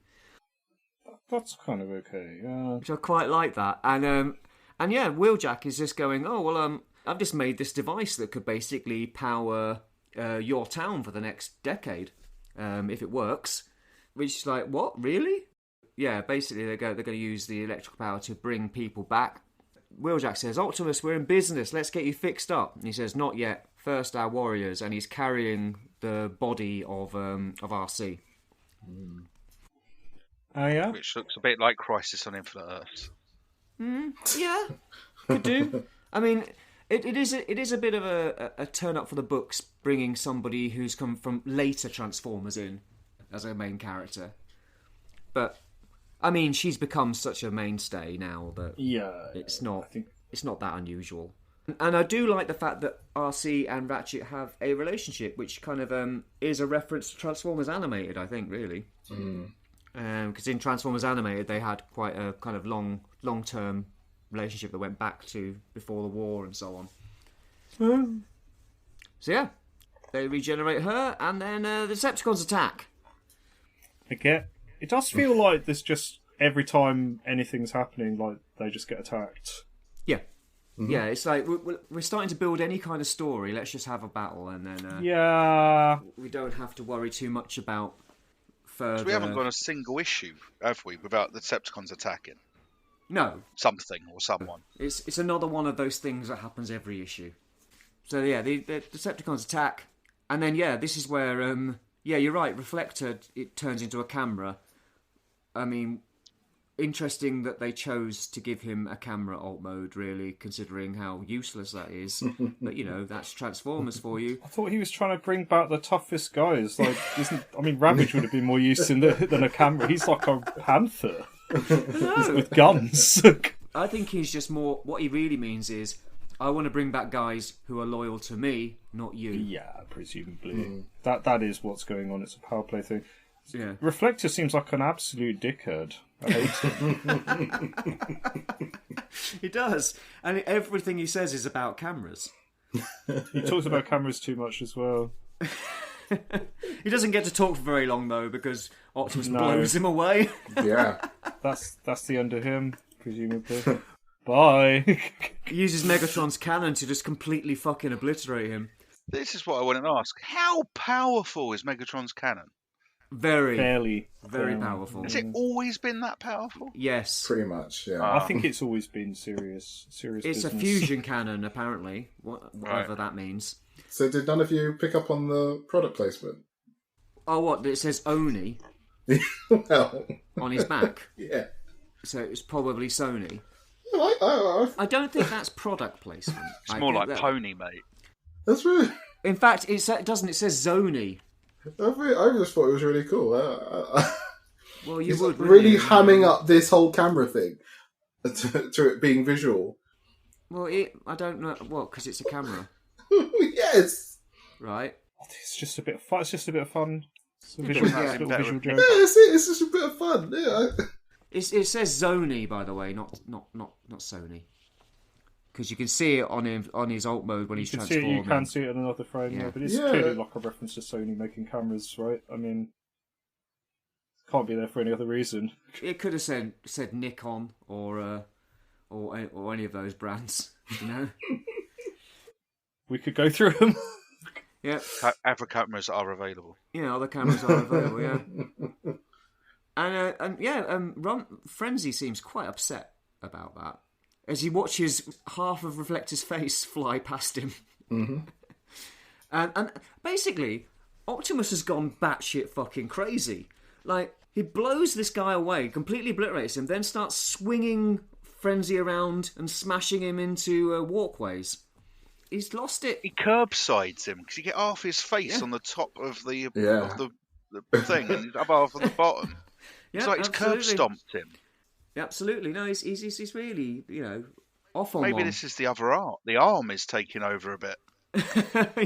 That's kind of okay, yeah. Which I quite like that. And yeah, Wheeljack is just going, I've just made this device that could basically power your town for the next decade. If it works. Which is like, what? Really? Yeah, basically they're going to use the electrical power to bring people back. Wheeljack says, Optimus, we're in business. Let's get you fixed up. And he says, not yet. First our warriors. And he's carrying the body of RC. Oh, yeah? Which looks a bit like Crisis on Infinite Earths. Yeah, could do. I mean... It is a bit of a turn up for the books, bringing somebody who's come from later Transformers in as a main character. But I mean, she's become such a mainstay now that it's not that unusual. And I do like the fact that RC and Ratchet have a relationship, which kind of is a reference to Transformers Animated. I think really, because in Transformers Animated they had quite a kind of long-term relationship that went back to before the war and so on. So yeah, they regenerate her, and then the Decepticons attack. Okay. It does feel like there's just every time anything's happening, like they just get attacked. Yeah. Yeah, it's like we're starting to build any kind of story. Let's just have a battle, and then we don't have to worry too much about further. So we haven't got a single issue, have we, without the Decepticons attacking? No. Something or someone. It's another one of those things that happens every issue. So yeah, the Decepticons attack, and then this is where you're right. Reflector, it turns into a camera. I mean, interesting that they chose to give him a camera alt mode, really, considering how useless that is. But that's Transformers for you. I thought he was trying to bring back the toughest guys. Like, Ravage would have been more used than a camera. He's like a panther. With guns. I think he's just more... What he really means is, I want to bring back guys who are loyal to me, not you. Yeah, presumably. That is what's going on. It's a power play thing. Yeah. Reflector seems like an absolute dickhead. I hate him. He does. And everything he says is about cameras. He talks about cameras too much as well. He doesn't get to talk for very long, though, because Optimus blows him away. Yeah. That's the end of him, presumably. Bye. He uses Megatron's cannon to just completely fucking obliterate him. This is what I want to ask. How powerful is Megatron's cannon? Very powerful. Has it always been that powerful? Yes. Pretty much, yeah. I think it's always been serious It's business. a fusion cannon, apparently, whatever that means. So did none of you pick up on the product placement? Oh, what? It says Oni Well... on his back. Yeah. So it's probably Sony. I don't think that's product placement. It's more like Pony, mate. That's really... In fact, it doesn't. It says Zony. I just thought it was really cool. Well, you He's would really hamming up this whole camera thing to it being visual. Well, I don't know. What? Because it's a camera, Yes. right? It's just a bit of fun. It's just a bit of fun. It's a visual little visual joke. Yeah, it's just a bit of fun. Yeah. It says Zony, by the way, not Sony. Because you can see it on his alt mode when he's transforming. You can see it in another frame, yeah. But it's clearly like a reference to Sony making cameras, right? I mean, can't be there for any other reason. It could have said Nikon or any of those brands, you know. We could go through them. Yeah. Other cameras are available. Yeah, other cameras are available. Yeah. Frenzy seems quite upset about that. As he watches half of Reflector's face fly past him. Mm-hmm. And basically, Optimus has gone batshit fucking crazy. Like, he blows this guy away, completely obliterates him, then starts swinging Frenzy around and smashing him into walkways. he's lost it. He curbsides him because you get half his face on the top of the thing and the other half on the bottom. It's like he's curb stomped him. Yeah, absolutely. No, he's really, off on Maybe one. this is the other arm. The arm is taking over a bit.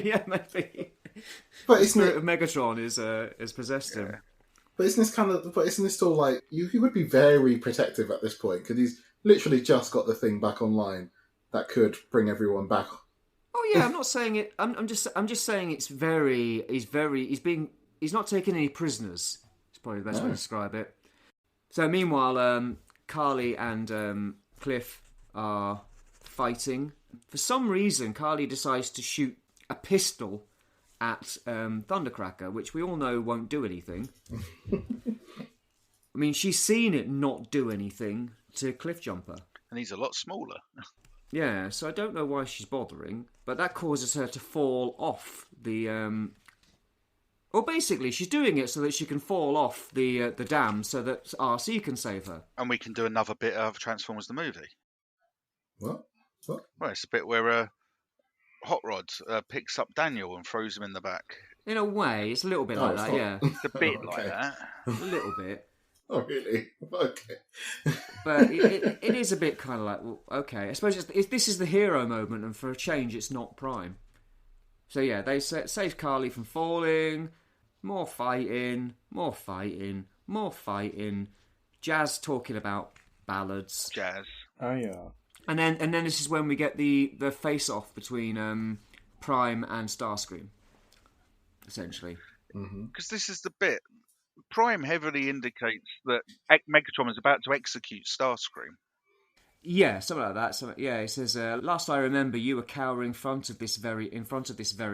Yeah, maybe. But the spirit of Megatron is possessed him. But isn't this still like he would be very protective at this point because he's literally just got the thing back online that could bring everyone back. Oh yeah, I'm not saying it. I'm just saying it's very. He's not taking any prisoners. It's probably the best way to describe it. So meanwhile, Carly and Cliff are fighting. For some reason, Carly decides to shoot a pistol at Thundercracker, which we all know won't do anything. I mean, she's seen it not do anything to Cliffjumper. And he's a lot smaller. Yeah, so I don't know why she's bothering, but that causes her to fall off the... Well, basically, she's doing it so that she can fall off the dam so that RC can save her. And we can do another bit of Transformers the movie. What? Well, it's a bit where Hot Rod picks up Daniel and throws him in the back. In a way, it's a little bit like that, yeah. It's a bit like that. A little bit. Oh, really? Okay. But it is a bit kind of like, well, okay. I suppose this is the hero moment, and for a change, it's not Prime. So yeah, they save Carly from falling. More fighting. Jazz talking about ballads. Jazz. Oh yeah. And then this is when we get the face-off between Prime and Starscream, essentially. Because this is the bit. Prime heavily indicates that Megatron is about to execute Starscream. Yeah, something like that. Yeah, it says, last I remember, you were cowering in front of this very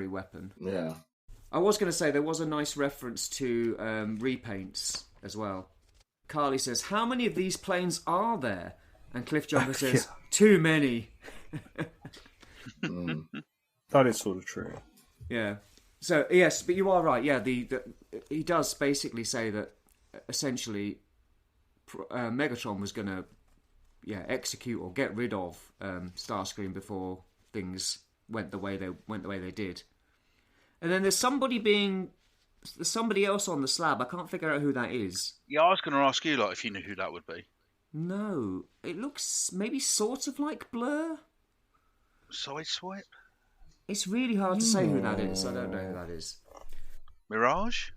weapon. Yeah. I was going to say there was a nice reference to repaints as well. Carly says, how many of these planes are there? And Cliffjumper says, too many. That is sort of true. Yeah. So, yes, but you are right. Yeah, he does basically say that, essentially, Megatron was going to execute or get rid of Starscream before things went the way they did. And then there's somebody else on the slab. I can't figure out who that is. Yeah, I was going to ask you if you knew who that would be. No, it looks maybe sort of like Blur. Sideswipe? It's really hard to say who that is. I don't know who that is. Mirage?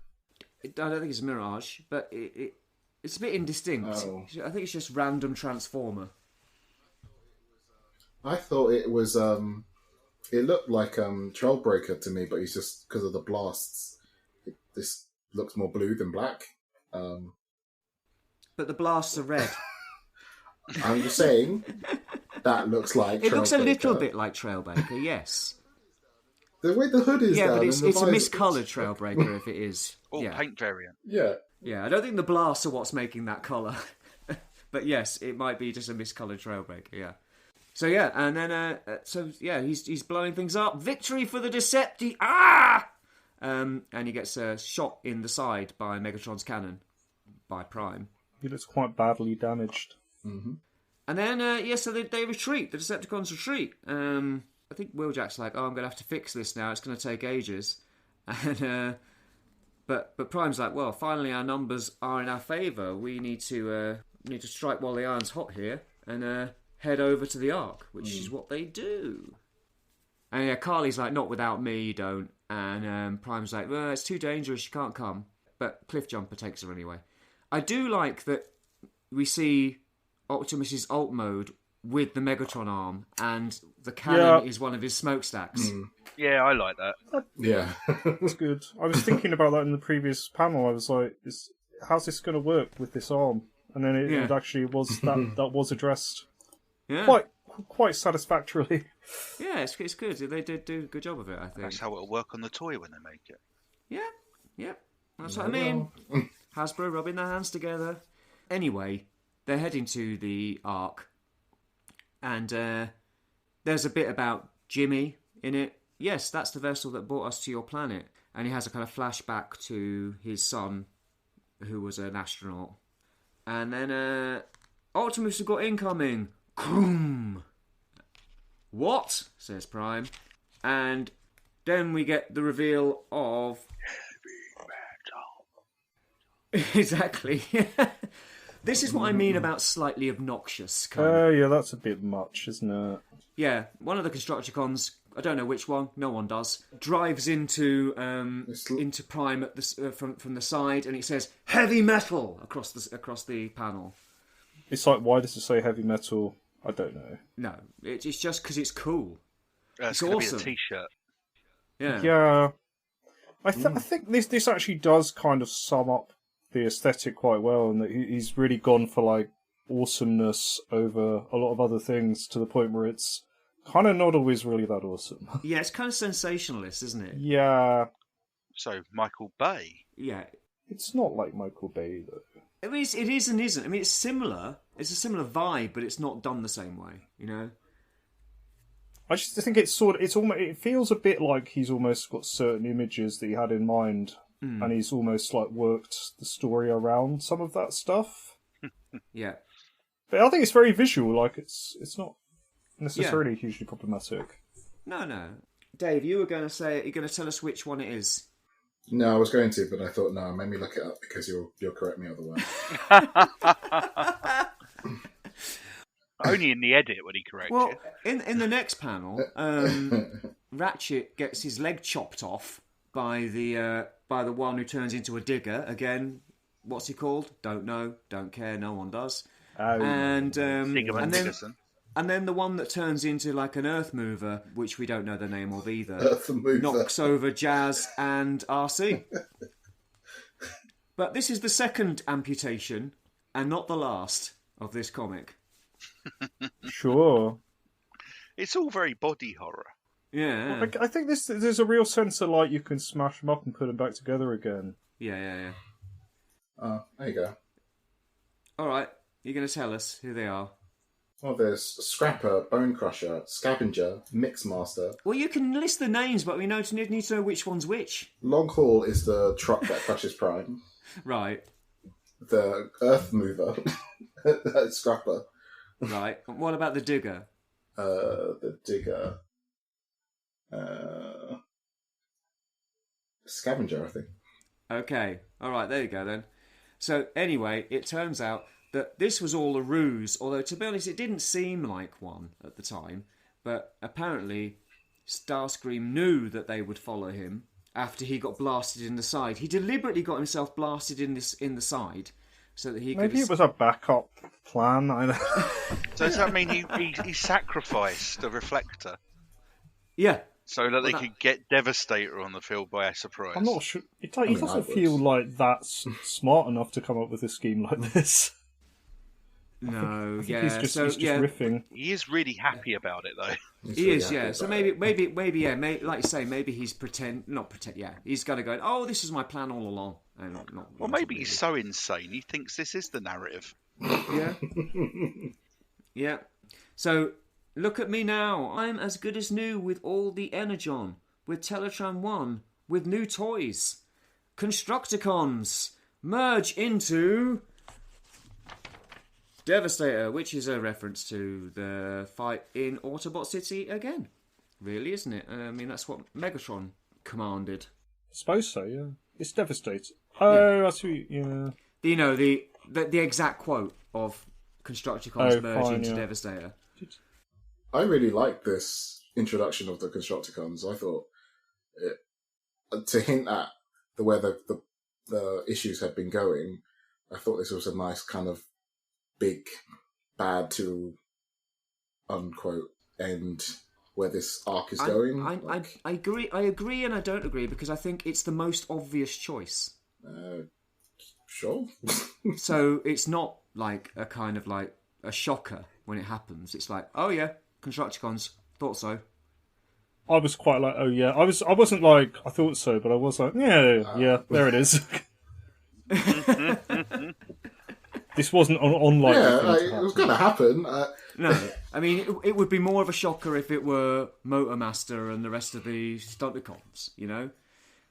I don't think it's Mirage, but it's a bit indistinct. Oh. I think it's just random Transformer. I thought it was it looked like Trailbreaker to me, but he's just because of the blasts. This looks more blue than black. But the blasts are red. I'm just saying that looks like it looks a little bit like Trailbreaker, yes. The way the hood is down, but it's a visor, miscoloured Trailbreaker if it is. Paint variant. Yeah. Yeah, I don't think the blasts are what's making that colour. But yes, it might be just a miscoloured Trailbreaker, yeah. So yeah, and then, he's blowing things up. Victory for the Decepti! Ah! And he gets shot in the side by Megatron's cannon, by Prime. He looks quite badly damaged. Mm-hmm. And then, so they retreat. The Decepticons retreat. I think Wheeljack's like, I'm going to have to fix this now. It's going to take ages. And but Prime's like, well, finally our numbers are in our favour. We need to strike while the iron's hot here and head over to the Ark, which is what they do. And yeah, Carly's like, not without me, you don't. And Prime's like, well, it's too dangerous, you can't come. But Cliffjumper takes her anyway. I do like that we see Optimus's alt mode with the Megatron arm, and the cannon is one of his smokestacks. Yeah, I like that. Yeah. That's good. I was thinking about that in the previous panel. I was like, how's this going to work with this arm? And then it actually was that was addressed quite satisfactorily. Yeah, it's good. They did do a good job of it, I think. That's how it'll work on the toy when they make it. Yeah. That's what I mean. Hasbro rubbing their hands together. Anyway, they're heading to the Ark. And there's a bit about Jimmy in it. Yes, that's the vessel that brought us to your planet. And he has a kind of flashback to his son, who was an astronaut. And then Optimus has got incoming. Kroom! What? Says Prime. And then we get the reveal of... Heavy metal. Exactly. This is what I mean about slightly obnoxious. Yeah, that's a bit much, isn't it? Yeah, one of the Constructicons, I don't know which one, no one does, drives into Prime at the, from the side, and it says heavy metal across the panel. It's like, why does it say heavy metal? I don't know. No, it's just because it's cool. It's awesome. Be a t-shirt. Yeah. Yeah. I think this actually does kind of sum up the aesthetic quite well, and that he's really gone for like awesomeness over a lot of other things to the point where it's kind of not always really that awesome. Yeah, it's kind of sensationalist, isn't it? Yeah. So Michael Bay. Yeah. It's not like Michael Bay though. I mean, it is and isn't. I mean, it's similar. It's a similar vibe, but it's not done the same way. You know. I just think it's almost. It feels a bit like he's almost got certain images that he had in mind, and he's almost like worked the story around some of that stuff. Yeah. But I think it's very visual. Like it's not necessarily hugely problematic. No. Dave, you were going to say you're going to tell us which one it is. No, I was going to, but I thought, no, maybe me look it up because you'll correct me otherwise. Only in the edit would he correct you. Well, in the next panel, Ratchet gets his leg chopped off by the one who turns into a digger. Again, what's he called? Don't know, don't care, no one does. And then the one that turns into like an earth mover, which we don't know the name of either, knocks over Jazz and RC. But this is the second amputation, and not the last, of this comic. Sure. It's all very body horror. Yeah. Well, I think there's a real sense of like you can smash them up and put them back together again. Yeah. Oh, there you go. All right, you're going to tell us who they are. Well, there's Scrapper, Bone Crusher, Scavenger, Mixmaster. Well, you can list the names, but we need to know which one's which. Long Haul is the truck that crushes Prime. Right. The Earth Mover, Scrapper. Right. What about the Digger? The Digger. Scavenger, I think. Okay. All right, there you go then. So, anyway, it turns out that this was all a ruse, although, to be honest, it didn't seem like one at the time. But apparently, Starscream knew that they would follow him after he got blasted in the side. He deliberately got himself blasted in the side so that he could... Maybe it was a backup plan. So does that mean he sacrificed the reflector? Yeah. So that they could get Devastator on the field by surprise? I'm not sure. He doesn't feel like that's smart enough to come up with a scheme like this. No, I think he's just riffing. He is really happy about it, though. He is, yeah. So maybe, like you say, maybe he's he's going to go, oh, this is my plan all along. Well, maybe he's so insane, he thinks this is the narrative. Yeah. Yeah. So, look at me now. I'm as good as new with all the Energon, with Teletran 1, with new toys. Constructicons merge into... Devastator, which is a reference to the fight in Autobot City again. Really, isn't it? I mean, that's what Megatron commanded. I suppose so, yeah. It's Devastator. Oh, yeah. I see, yeah. You know, the exact quote of Constructicons merge into Devastator. I really like this introduction of the Constructicons. I thought to hint at where the issues had been going, I thought this was a nice kind of big bad to unquote end where this arc is going. I agree and I don't agree because I think it's the most obvious choice. Sure. So it's not like a kind of like a shocker when it happens. It's like, oh yeah, Constructicons, thought so. I was quite like, oh yeah. I wasn't like, I thought so, but I was like, yeah, there it is. This wasn't unlikely. Yeah, it was going to happen. No, I mean, it would be more of a shocker if it were Motormaster and the rest of the Stunticons, you know?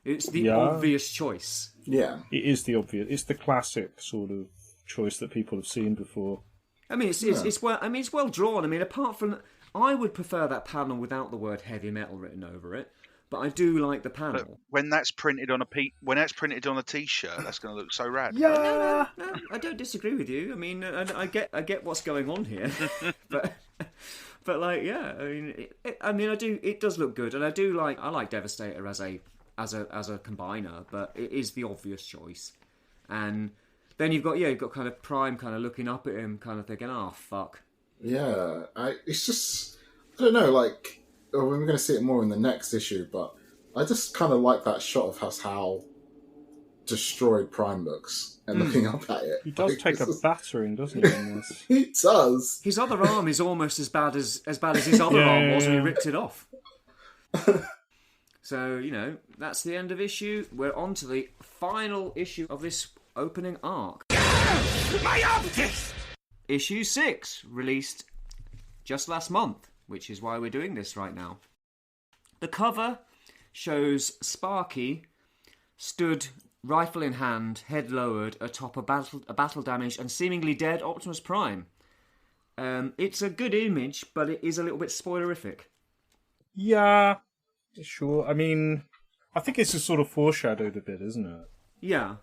It's the obvious choice. Yeah. It is the obvious. It's the classic sort of choice that people have seen before. I mean, it's well drawn. I mean, apart from... I would prefer that panel without the word heavy metal written over it, but I do like the panel. But when that's printed on a T-shirt, that's going to look so rad. Yeah, no, I don't disagree with you. I mean, I get what's going on here, but like, yeah, I mean, it does look good, and I like Devastator as a combiner, but it is the obvious choice. And then you've got kind of Prime kind of looking up at him, kind of thinking, oh fuck. Yeah, it's just, I don't know, like, we're going to see it more in the next issue, but I just kind of like that shot of how destroyed Prime looks and looking up at it. He does take a battering, doesn't he, in this? He does. His other arm is almost as bad as his other arm was when he ripped it off. So, that's the end of issue. We're on to the final issue of this opening arc. My optics! Issue 6, released just last month, which is why we're doing this right now. The cover shows Sparky stood, rifle in hand, head lowered, atop a battle-damaged and seemingly dead Optimus Prime. It's a good image, but it is a little bit spoilerific. Yeah, sure. I mean, I think it's just sort of foreshadowed a bit, isn't it? Yeah.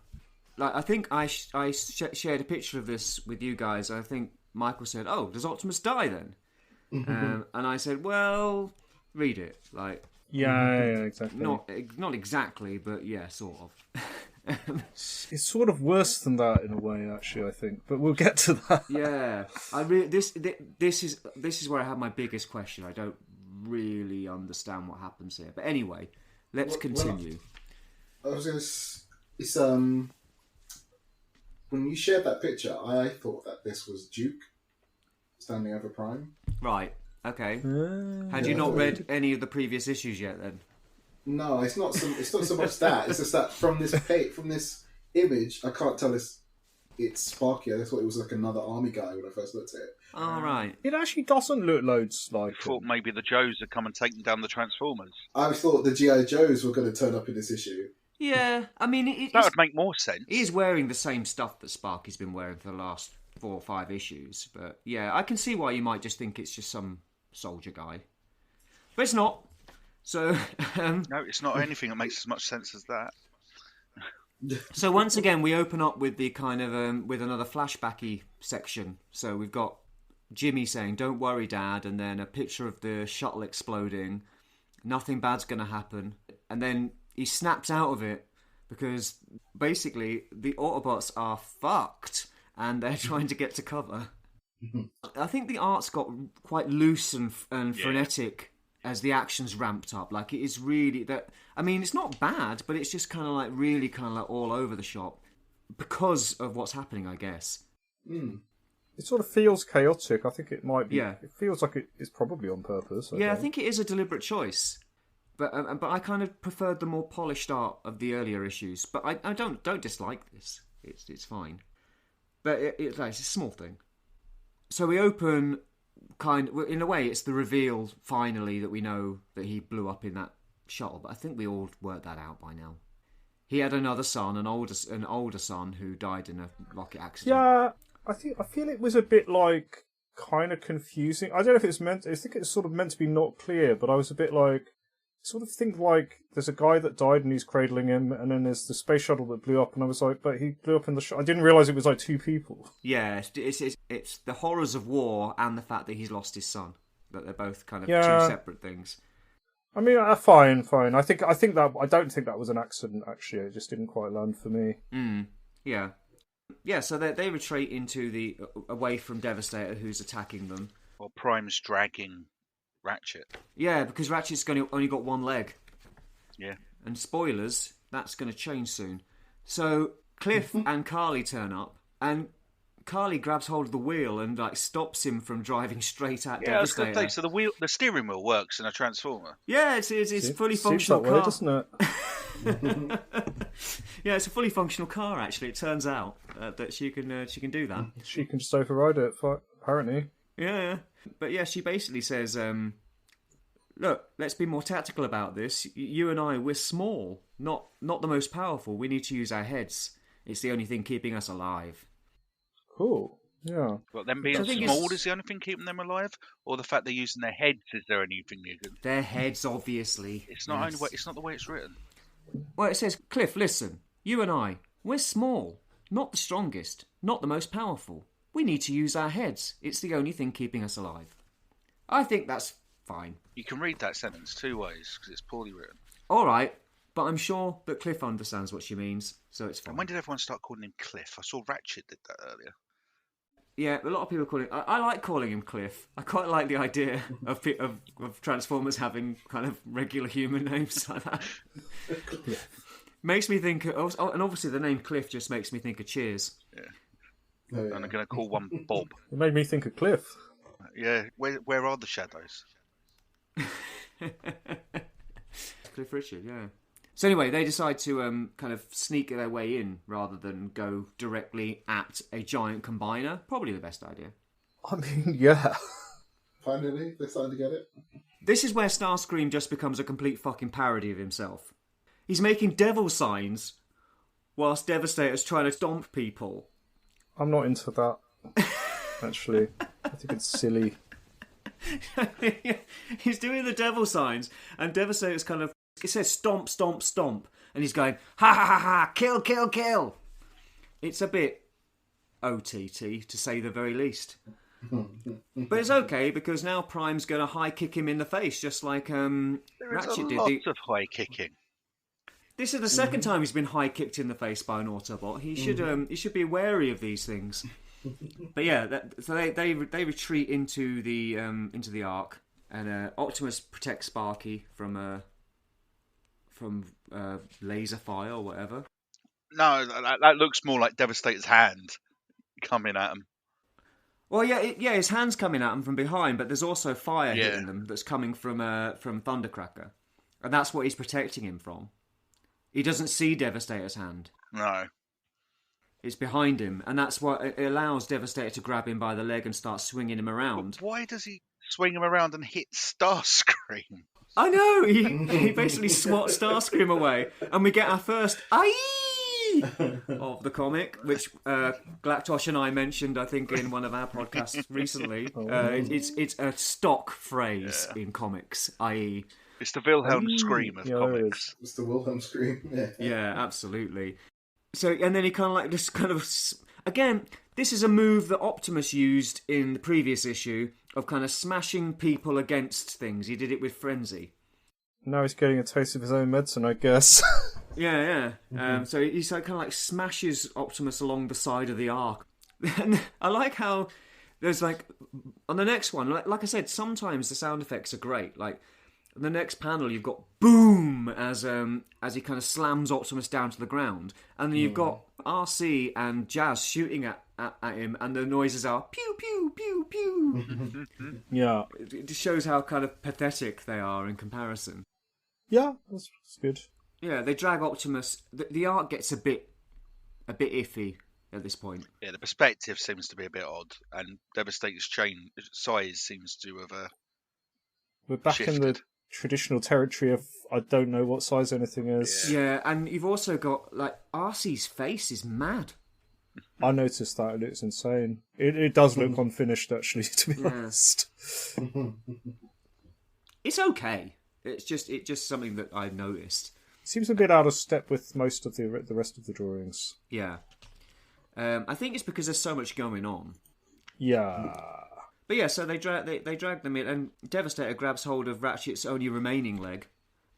Like, I think I shared a picture of this with you guys. I think Michael said, "Oh, does Optimus die then?" And I said, "Well, read it." Like, yeah, exactly. Not exactly, but yeah, sort of. It's sort of worse than that in a way, actually. I think, but we'll get to that. Yeah, this is where I have my biggest question. I don't really understand what happens here, but anyway, let's continue. I was going to. It's when you shared that picture, I thought that this was Duke standing over Prime. Right. Okay. Had you not read any of the previous issues yet? Then. No, it's not so much that. It's just that from this image, I can't tell it's Sparky. I thought it was like another army guy when I first looked at it. All right. It actually doesn't look loads like. I thought maybe the Joes had come and taken down the Transformers. I thought the G.I. Joes were going to turn up in this issue. Yeah, I mean, that would make more sense. He is wearing the same stuff that Sparky's been wearing for the last 4 or 5 issues, but yeah, I can see why you might just think it's just some soldier guy, but it's not. So no, it's not anything that makes as much sense as that. So once again, we open up with the kind of with another flashbacky section. So we've got Jimmy saying, "Don't worry, Dad," and then a picture of the shuttle exploding. Nothing bad's going to happen, and then he snaps out of it because basically the Autobots are fucked and they're trying to get to cover. I think the art's got quite loose and frenetic as the action's ramped up. Like, it is really that. I mean, it's not bad, but it's just kind of like really kind of like all over the shop because of what's happening, I guess. It sort of feels chaotic. I think it might be. Yeah. It feels like it's probably on purpose. I think it is a deliberate choice. But I kind of preferred the more polished art of the earlier issues. But I don't dislike this. It's fine. But it's a small thing. So we open in a way, it's the reveal finally that we know that he blew up in that shuttle. But I think we all worked that out by now. He had another son, an older son who died in a rocket accident. Yeah, I feel it was a bit like kind of confusing. I don't know if it's meant. I think it's sort of meant to be not clear, but I was a bit like. Sort of think like there's a guy that died and he's cradling him, and then there's the space shuttle that blew up, and I was like, but he blew up in the shuttle. I didn't realise it was like 2 people. Yeah, it's the horrors of war and the fact that he's lost his son. That they're both kind of 2 separate things. I mean, fine. I think that I don't think that was an accident. Actually, it just didn't quite land for me. Yeah. So they retreat into away from Devastator, who's attacking them. Well, Prime's dragging Ratchet. Yeah, because Ratchet's only got 1 leg. Yeah. And spoilers, that's going to change soon. So Cliff and Carly turn up, and Carly grabs hold of the wheel and like stops him from driving straight at Devastator. I was going to say, so the steering wheel works in a Transformer. Yeah, it's a fully functional car, doesn't it? Yeah, it's a fully functional car. Actually, it turns out that she can do that. She can just override it, apparently. Yeah. But yeah, she basically says, look, let's be more tactical about this. You and I, we're small, not the most powerful. We need to use our heads. It's the only thing keeping us alive. Cool. Yeah. Well, them being small is the only thing keeping them alive, or the fact they're using their heads? Is there anything you can? Their heads, obviously. It's not only. It's not the way it's written. Well, it says, Cliff, listen. You and I, we're small, not the strongest, not the most powerful. We need to use our heads. It's the only thing keeping us alive. I think that's fine. You can read that sentence two ways because it's poorly written. All right, but I'm sure that Cliff understands what she means, so it's fine. And when did everyone start calling him Cliff? I saw Ratchet did that earlier. Yeah, a lot of people call him... I like calling him Cliff. I quite like the idea of Transformers having kind of regular human names like that. Yeah. Makes me think... and obviously the name Cliff just makes me think of Cheers. Yeah. Oh, yeah. And I'm going to call one Bob. It made me think of Cliff. Yeah, where are the shadows? Cliff Richard, yeah. So anyway, they decide to kind of sneak their way in rather than go directly at a giant combiner. Probably the best idea. I mean, yeah. Finally, they're starting to get it. This is where Starscream just becomes a complete fucking parody of himself. He's making devil signs whilst Devastator's trying to stomp people. I'm not into that, actually. I think it's silly. He's doing the devil signs, and Devastator's kind of... It says stomp, stomp, stomp, and he's going, ha ha ha ha, kill, kill, kill. It's a bit OTT, to say the very least. But it's okay, because now Prime's going to high kick him in the face, just like Ratchet did. Lots of high kicking. This is the second time he's been high kicked in the face by an Autobot. He should be wary of these things. But yeah, so they retreat into the Ark, and Optimus protects Sparky from laser fire or whatever. No, that looks more like Devastator's hand coming at him. Well, yeah, his hand's coming at him from behind, but there's also fire hitting them that's coming from Thundercracker, and that's what he's protecting him from. He doesn't see Devastator's hand. No. It's behind him, and that's what it allows Devastator to grab him by the leg and start swinging him around. But why does he swing him around and hit Starscream? I know! He basically swats Starscream away, and we get our first "Aye" of the comic, which Galactosh and I mentioned, I think, in one of our podcasts recently. It's a stock phrase in comics, "Aye." It's the Wilhelm scream of comics. It's the Wilhelm scream. Yeah, absolutely. So, and then he again, this is a move that Optimus used in the previous issue of kind of smashing people against things. He did it with Frenzy. Now he's getting a taste of his own medicine, I guess. Yeah. So he kind of like smashes Optimus along the side of the Ark. And I like how there's like, on the next one, like I said, sometimes the sound effects are great. Like, in the next panel, you've got boom as he kind of slams Optimus down to the ground, and then you've got RC and Jazz shooting at him, and the noises are pew pew pew pew. Yeah, it just shows how kind of pathetic they are in comparison. Yeah, that's good. Yeah, they drag Optimus. The art gets a bit iffy at this point. Yeah, the perspective seems to be a bit odd, and Devastator's chain size seems to have we're back shifted. In the traditional territory of I don't know what size anything is. Yeah, and you've also got like RC's face is mad. I noticed that, and it's insane. It does look unfinished, actually, to be honest. It's okay. It's just something that I noticed. Seems a bit out of step with most of the rest of the drawings. Yeah, I think it's because there's so much going on. Yeah. But yeah, so they drag them in, and Devastator grabs hold of Ratchet's only remaining leg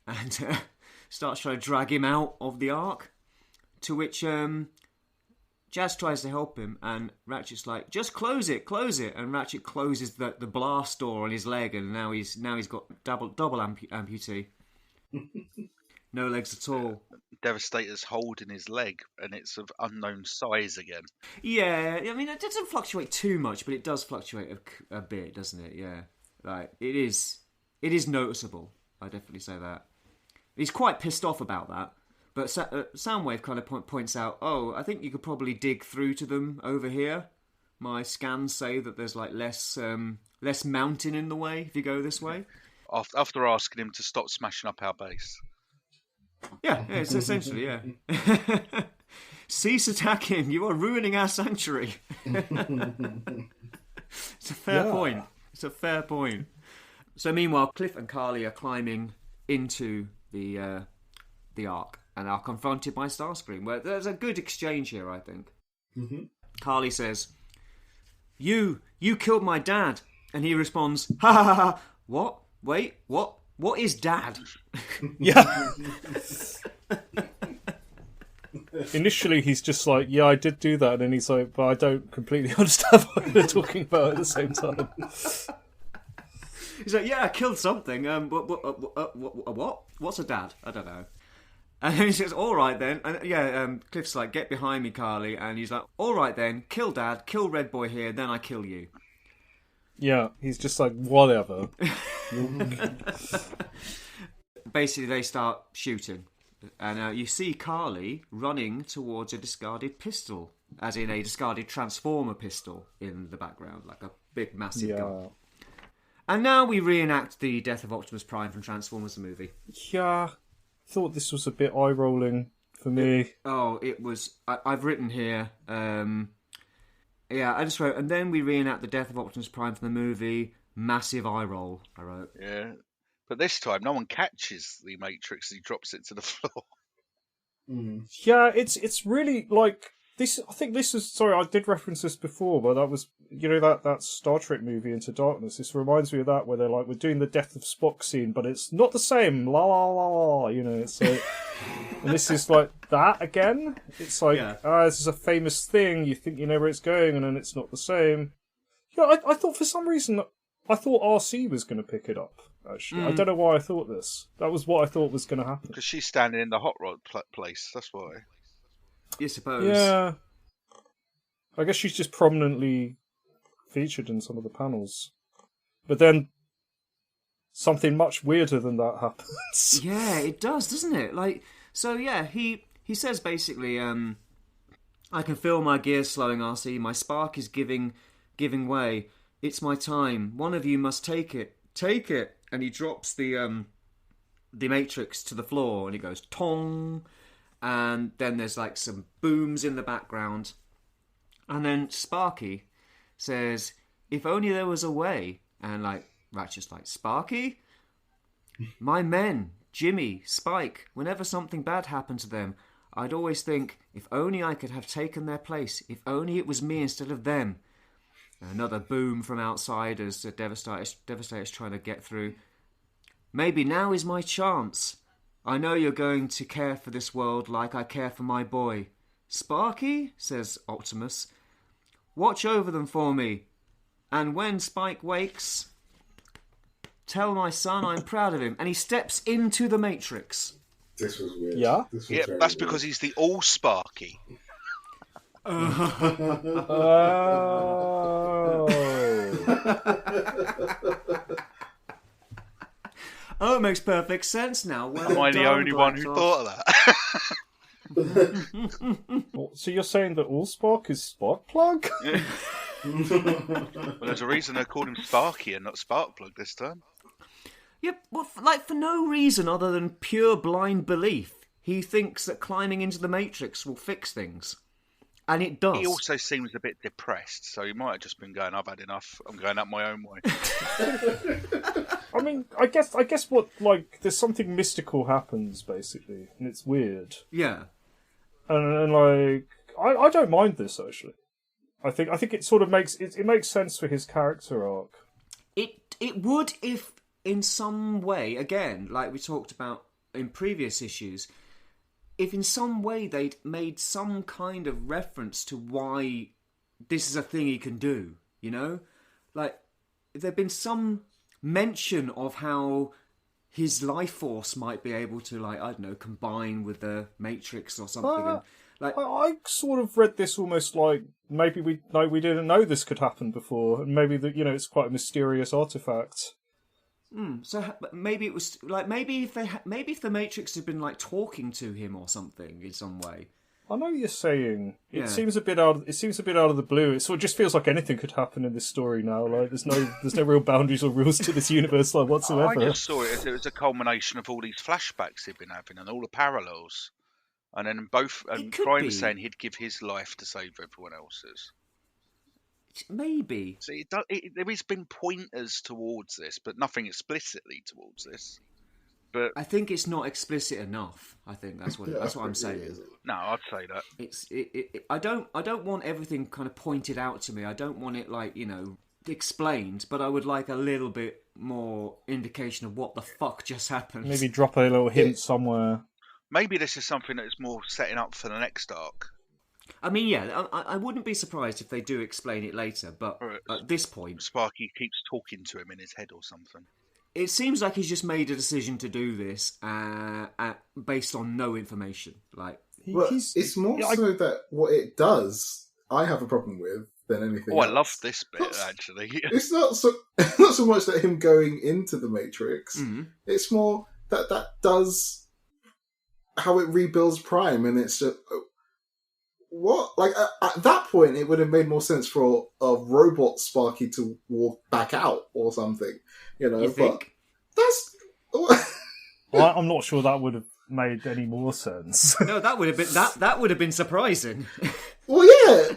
and starts trying to drag him out of the Ark. To which Jazz tries to help him, and Ratchet's like, "Just close it," and Ratchet closes the blast door on his leg, and now he's got double amputee. No legs at all. Devastator's holding his leg, and it's of unknown size again. Yeah, I mean, it doesn't fluctuate too much, but it does fluctuate a bit, doesn't it? Yeah, like it is noticeable. I definitely say that. He's quite pissed off about that, but Soundwave kind of points out, "Oh, I think you could probably dig through to them over here. My scans say that there's like less mountain in the way if you go this way." After asking him to stop smashing up our base. Yeah, it's essentially, yeah. cease attacking. You are ruining our sanctuary. It's a fair point. It's a fair point. So meanwhile, Cliff and Carly are climbing into the Ark and are confronted by Starscream. Where there's a good exchange here, I think. Mm-hmm. Carly says, You killed my dad. And he responds, ha ha ha ha. What? Wait, what? What is dad? Yeah. Initially, he's just like, yeah, I did do that. And then he's like, but I don't completely understand what they're talking about at the same time. He's like, yeah, I killed something. What? What's a dad? I don't know. And then he says, all right then. And Cliff's like, get behind me, Carly. And he's like, all right then, kill dad, kill Red Boy here, then I kill you. Yeah, he's just like, whatever. Basically, they start shooting. And you see Carly running towards a discarded pistol, as in a discarded Transformer pistol in the background, like a big, massive gun. And now we reenact the death of Optimus Prime from Transformers the movie. Yeah, thought this was a bit eye-rolling for me. It was... I've written here... I just wrote, and then we reenact the death of Optimus Prime from the movie. Massive eye roll, I wrote. Yeah. But this time, no one catches the Matrix as he drops it to the floor. Mm. Yeah, it's really like this. I think this is... Sorry, I did reference this before, but that was, that Star Trek movie, Into Darkness. This reminds me of that, where they're like, we're doing the death of Spock scene, but it's not the same. La la la la. It's like... And this is like that again. It's like, this is a famous thing. You think you know where it's going, and then it's not the same. Yeah, I thought for some reason, I thought RC was going to pick it up, actually. I don't know why I thought this. That was what I thought was going to happen. Because she's standing in the hot rod place, that's why. You suppose. Yeah. I guess she's just prominently featured in some of the panels. But then, something much weirder than that happens. Yeah, it does, doesn't it? He says basically, I can feel my gears slowing, RC. My spark is giving way. It's my time. One of you must take it. Take it. And he drops the Matrix to the floor, and he goes tong. And then there's like some booms in the background, and then Sparky says, "If only there was a way." And like Ratchet's like, "Sparky? My men, Jimmy, Spike, whenever something bad happened to them, I'd always think, if only I could have taken their place, if only it was me instead of them." Another boom from outside as the Devastator's trying to get through. "Maybe now is my chance. I know you're going to care for this world like I care for my boy." "Sparky," says Optimus, "watch over them for me. And when Spike wakes, tell my son I'm proud of him." And he steps into the Matrix. This was weird. Yeah? This was Yeah, very that's weird. because he's the all Sparky. Oh, it makes perfect sense now. Well Am I the done, only one who Galactosh. thought of that? So you're saying that Allspark is Sparkplug? Well, there's a reason they called him Sparky and not Sparkplug this time. Yep, well, for no reason other than pure blind belief. He thinks that climbing into the Matrix will fix things. And it does. He also seems a bit depressed, so he might have just been going, I've had enough, I'm going up my own way. I mean, I guess what, like, there's something mystical happens, basically, and it's weird. Yeah. And like, I don't mind this, actually. I think it sort of makes sense for his character arc. It would if, in some way, again, like we talked about in previous issues, if in some way they'd made some kind of reference to why this is a thing he can do, you know? Like, if there'd been some mention of how his life force might be able to, like, I don't know, combine with the Matrix or something. And, like, I sort of read this almost like maybe we didn't know this could happen before, and maybe that it's quite a mysterious artifact. So maybe it was like maybe if the Matrix had been like talking to him or something in some way. I know what you're saying. Yeah. It seems a bit out of the blue. It sort of just feels like anything could happen in this story now. Like there's no real boundaries or rules to this universe like whatsoever. I just saw it as it was a culmination of all these flashbacks he'd been having and all the parallels. And then Prime was saying he'd give his life to save everyone else's. Maybe. See, there has been pointers towards this, but nothing explicitly towards this. But I think it's not explicit enough. I think that's what I'm saying. No, I'd say that I don't want everything kind of pointed out to me. I don't want it explained, but I would like a little bit more indication of what the fuck just happened. Maybe drop a little hint somewhere. Maybe this is something that is more setting up for the next arc. I mean, yeah, I wouldn't be surprised if they do explain it later, but at this point... Sparky keeps talking to him in his head or something. It seems like he's just made a decision to do this based on no information. It's more so that what it does, I have a problem with than anything else. I love this bit, actually. It's not so much that him going into the Matrix. Mm-hmm. It's more that does how it rebuilds Prime, and it's just... What? Like, at that point, it would have made more sense for a robot Sparky to walk back out or something, You think? But that's... Well, I'm not sure that would have made any more sense. No, that would have been that would have been surprising. Well, yeah.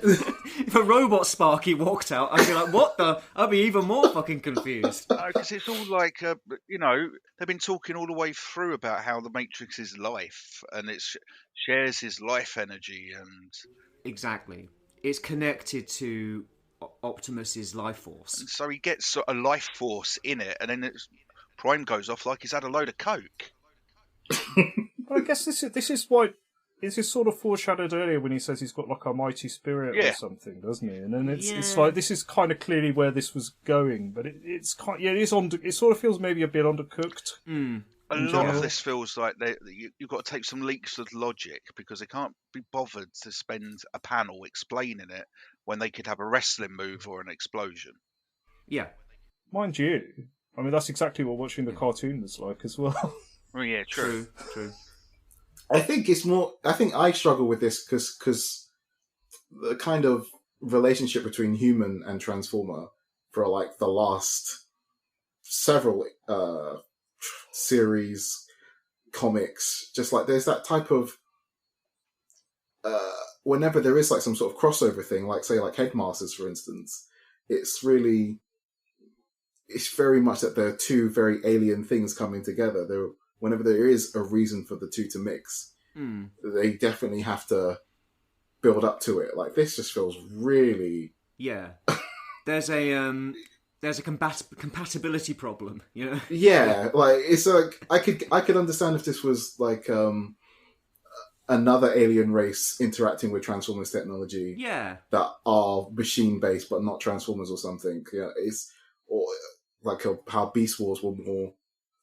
If a robot Sparky walked out, I'd be like, "What the?" I'd be even more fucking confused. Because it's all like, they've been talking all the way through about how the Matrix is life, and it shares his life energy, and exactly, it's connected to Optimus's life force. And so he gets a life force in it, and then Prime goes off like he's had a load of coke. I guess this is why. This is sort of foreshadowed earlier when he says he's got like a mighty spirit or something, doesn't he? And then it's like this is kind of clearly where this was going, but it sort of feels maybe a bit undercooked. A lot of this feels like you've got to take some leaps of logic because they can't be bothered to spend a panel explaining it when they could have a wrestling move or an explosion. Yeah, mind you, I mean that's exactly what watching the cartoon was like as well. Oh yeah, true. I think it's more. I think I struggle with this because the kind of relationship between human and Transformer for like the last several series, comics, just like there's that type of whenever there is like some sort of crossover thing, like say like Headmasters for instance, it's very much that there are two very alien things coming together. Whenever there is a reason for the two to mix, they definitely have to build up to it. Like this just feels really... Yeah. There's a compatibility problem, you know? Yeah, like it's like I could understand if this was like another alien race interacting with Transformers technology. Yeah. That are machine based but not Transformers or something. Yeah, or like how Beast Wars were more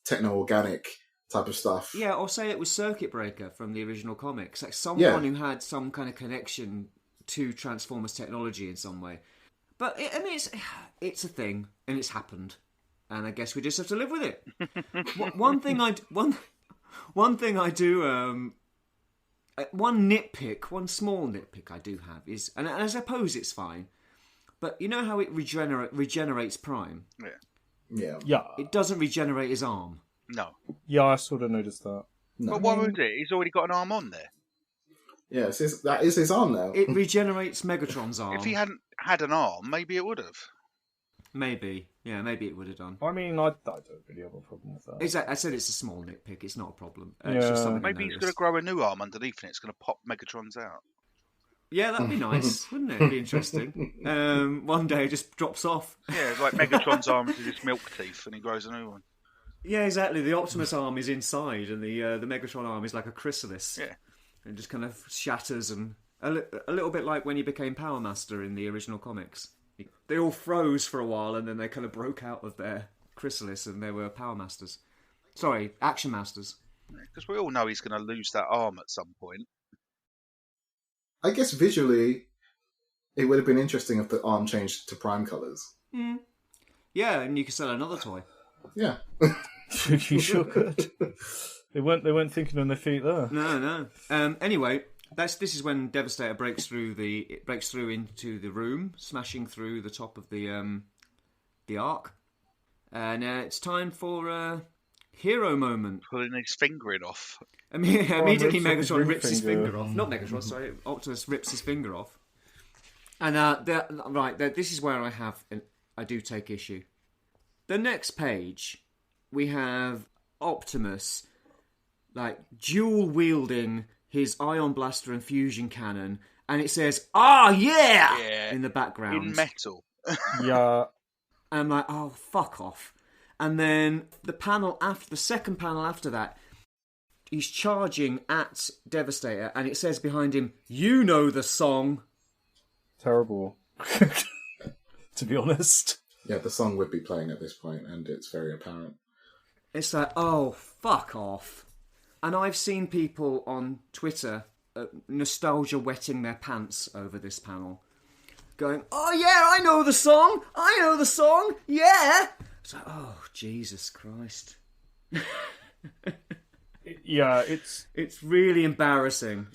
techno-organic type of stuff. Yeah, or say it was Circuit Breaker from the original comics. Like someone who had some kind of connection to Transformers technology in some way. But it's a thing, and it's happened, and I guess we just have to live with it. One small nitpick I do have is, and I suppose it's fine, but you know how it regenerates Prime? Yeah. It doesn't regenerate his arm. No. Yeah, I sort of noticed that. No. But why would it? He's already got an arm on there. Yeah, that is his arm now. It regenerates Megatron's arm. If he hadn't had an arm, maybe it would have. Maybe. Yeah, maybe it would have done. I mean, I don't really have a problem with that. I said it's a small nitpick. It's not a problem. Yeah. It's just something maybe he's going to grow a new arm underneath and it's going to pop Megatron's out. Yeah, that'd be nice, wouldn't it? It'd be interesting. One day it just drops off. Yeah, it's like Megatron's arm is just milk teeth and he grows a new one. Yeah, exactly. The Optimus arm is inside and the Megatron arm is like a chrysalis. Yeah. And just kind of shatters and... A little bit like when he became Power Master in the original comics. They all froze for a while and then they kind of broke out of their chrysalis and they were Power Masters. Sorry, Action Masters. Because we all know he's going to lose that arm at some point. I guess visually, it would have been interesting if the arm changed to Prime colours. Mm. Yeah, and you could sell another toy. Yeah. You sure could. They weren't thinking on their feet there. No. Anyway, this is when Devastator breaks through into the room, smashing through the top of the arc. And it's time for Hero moment. Pulling his finger off. I mean, immediately rips Megatron his rips his finger. finger off. Not Megatron, sorry. Optimus rips his finger off. And this is where I do take issue. The next page, we have Optimus, like, dual wielding his ion blaster and fusion cannon, and it says, yeah! In the background. In metal. Yeah. And I'm like, oh, fuck off. And then the second panel after that, he's charging at Devastator, and it says behind him, you know the song. Terrible. To be honest. Yeah, the song would be playing at this point, and it's very apparent. It's like, oh, fuck off. And I've seen people on Twitter, nostalgia wetting their pants over this panel, going, oh yeah, I know the song, yeah! It's like, oh, Jesus Christ. Yeah, it's really embarrassing.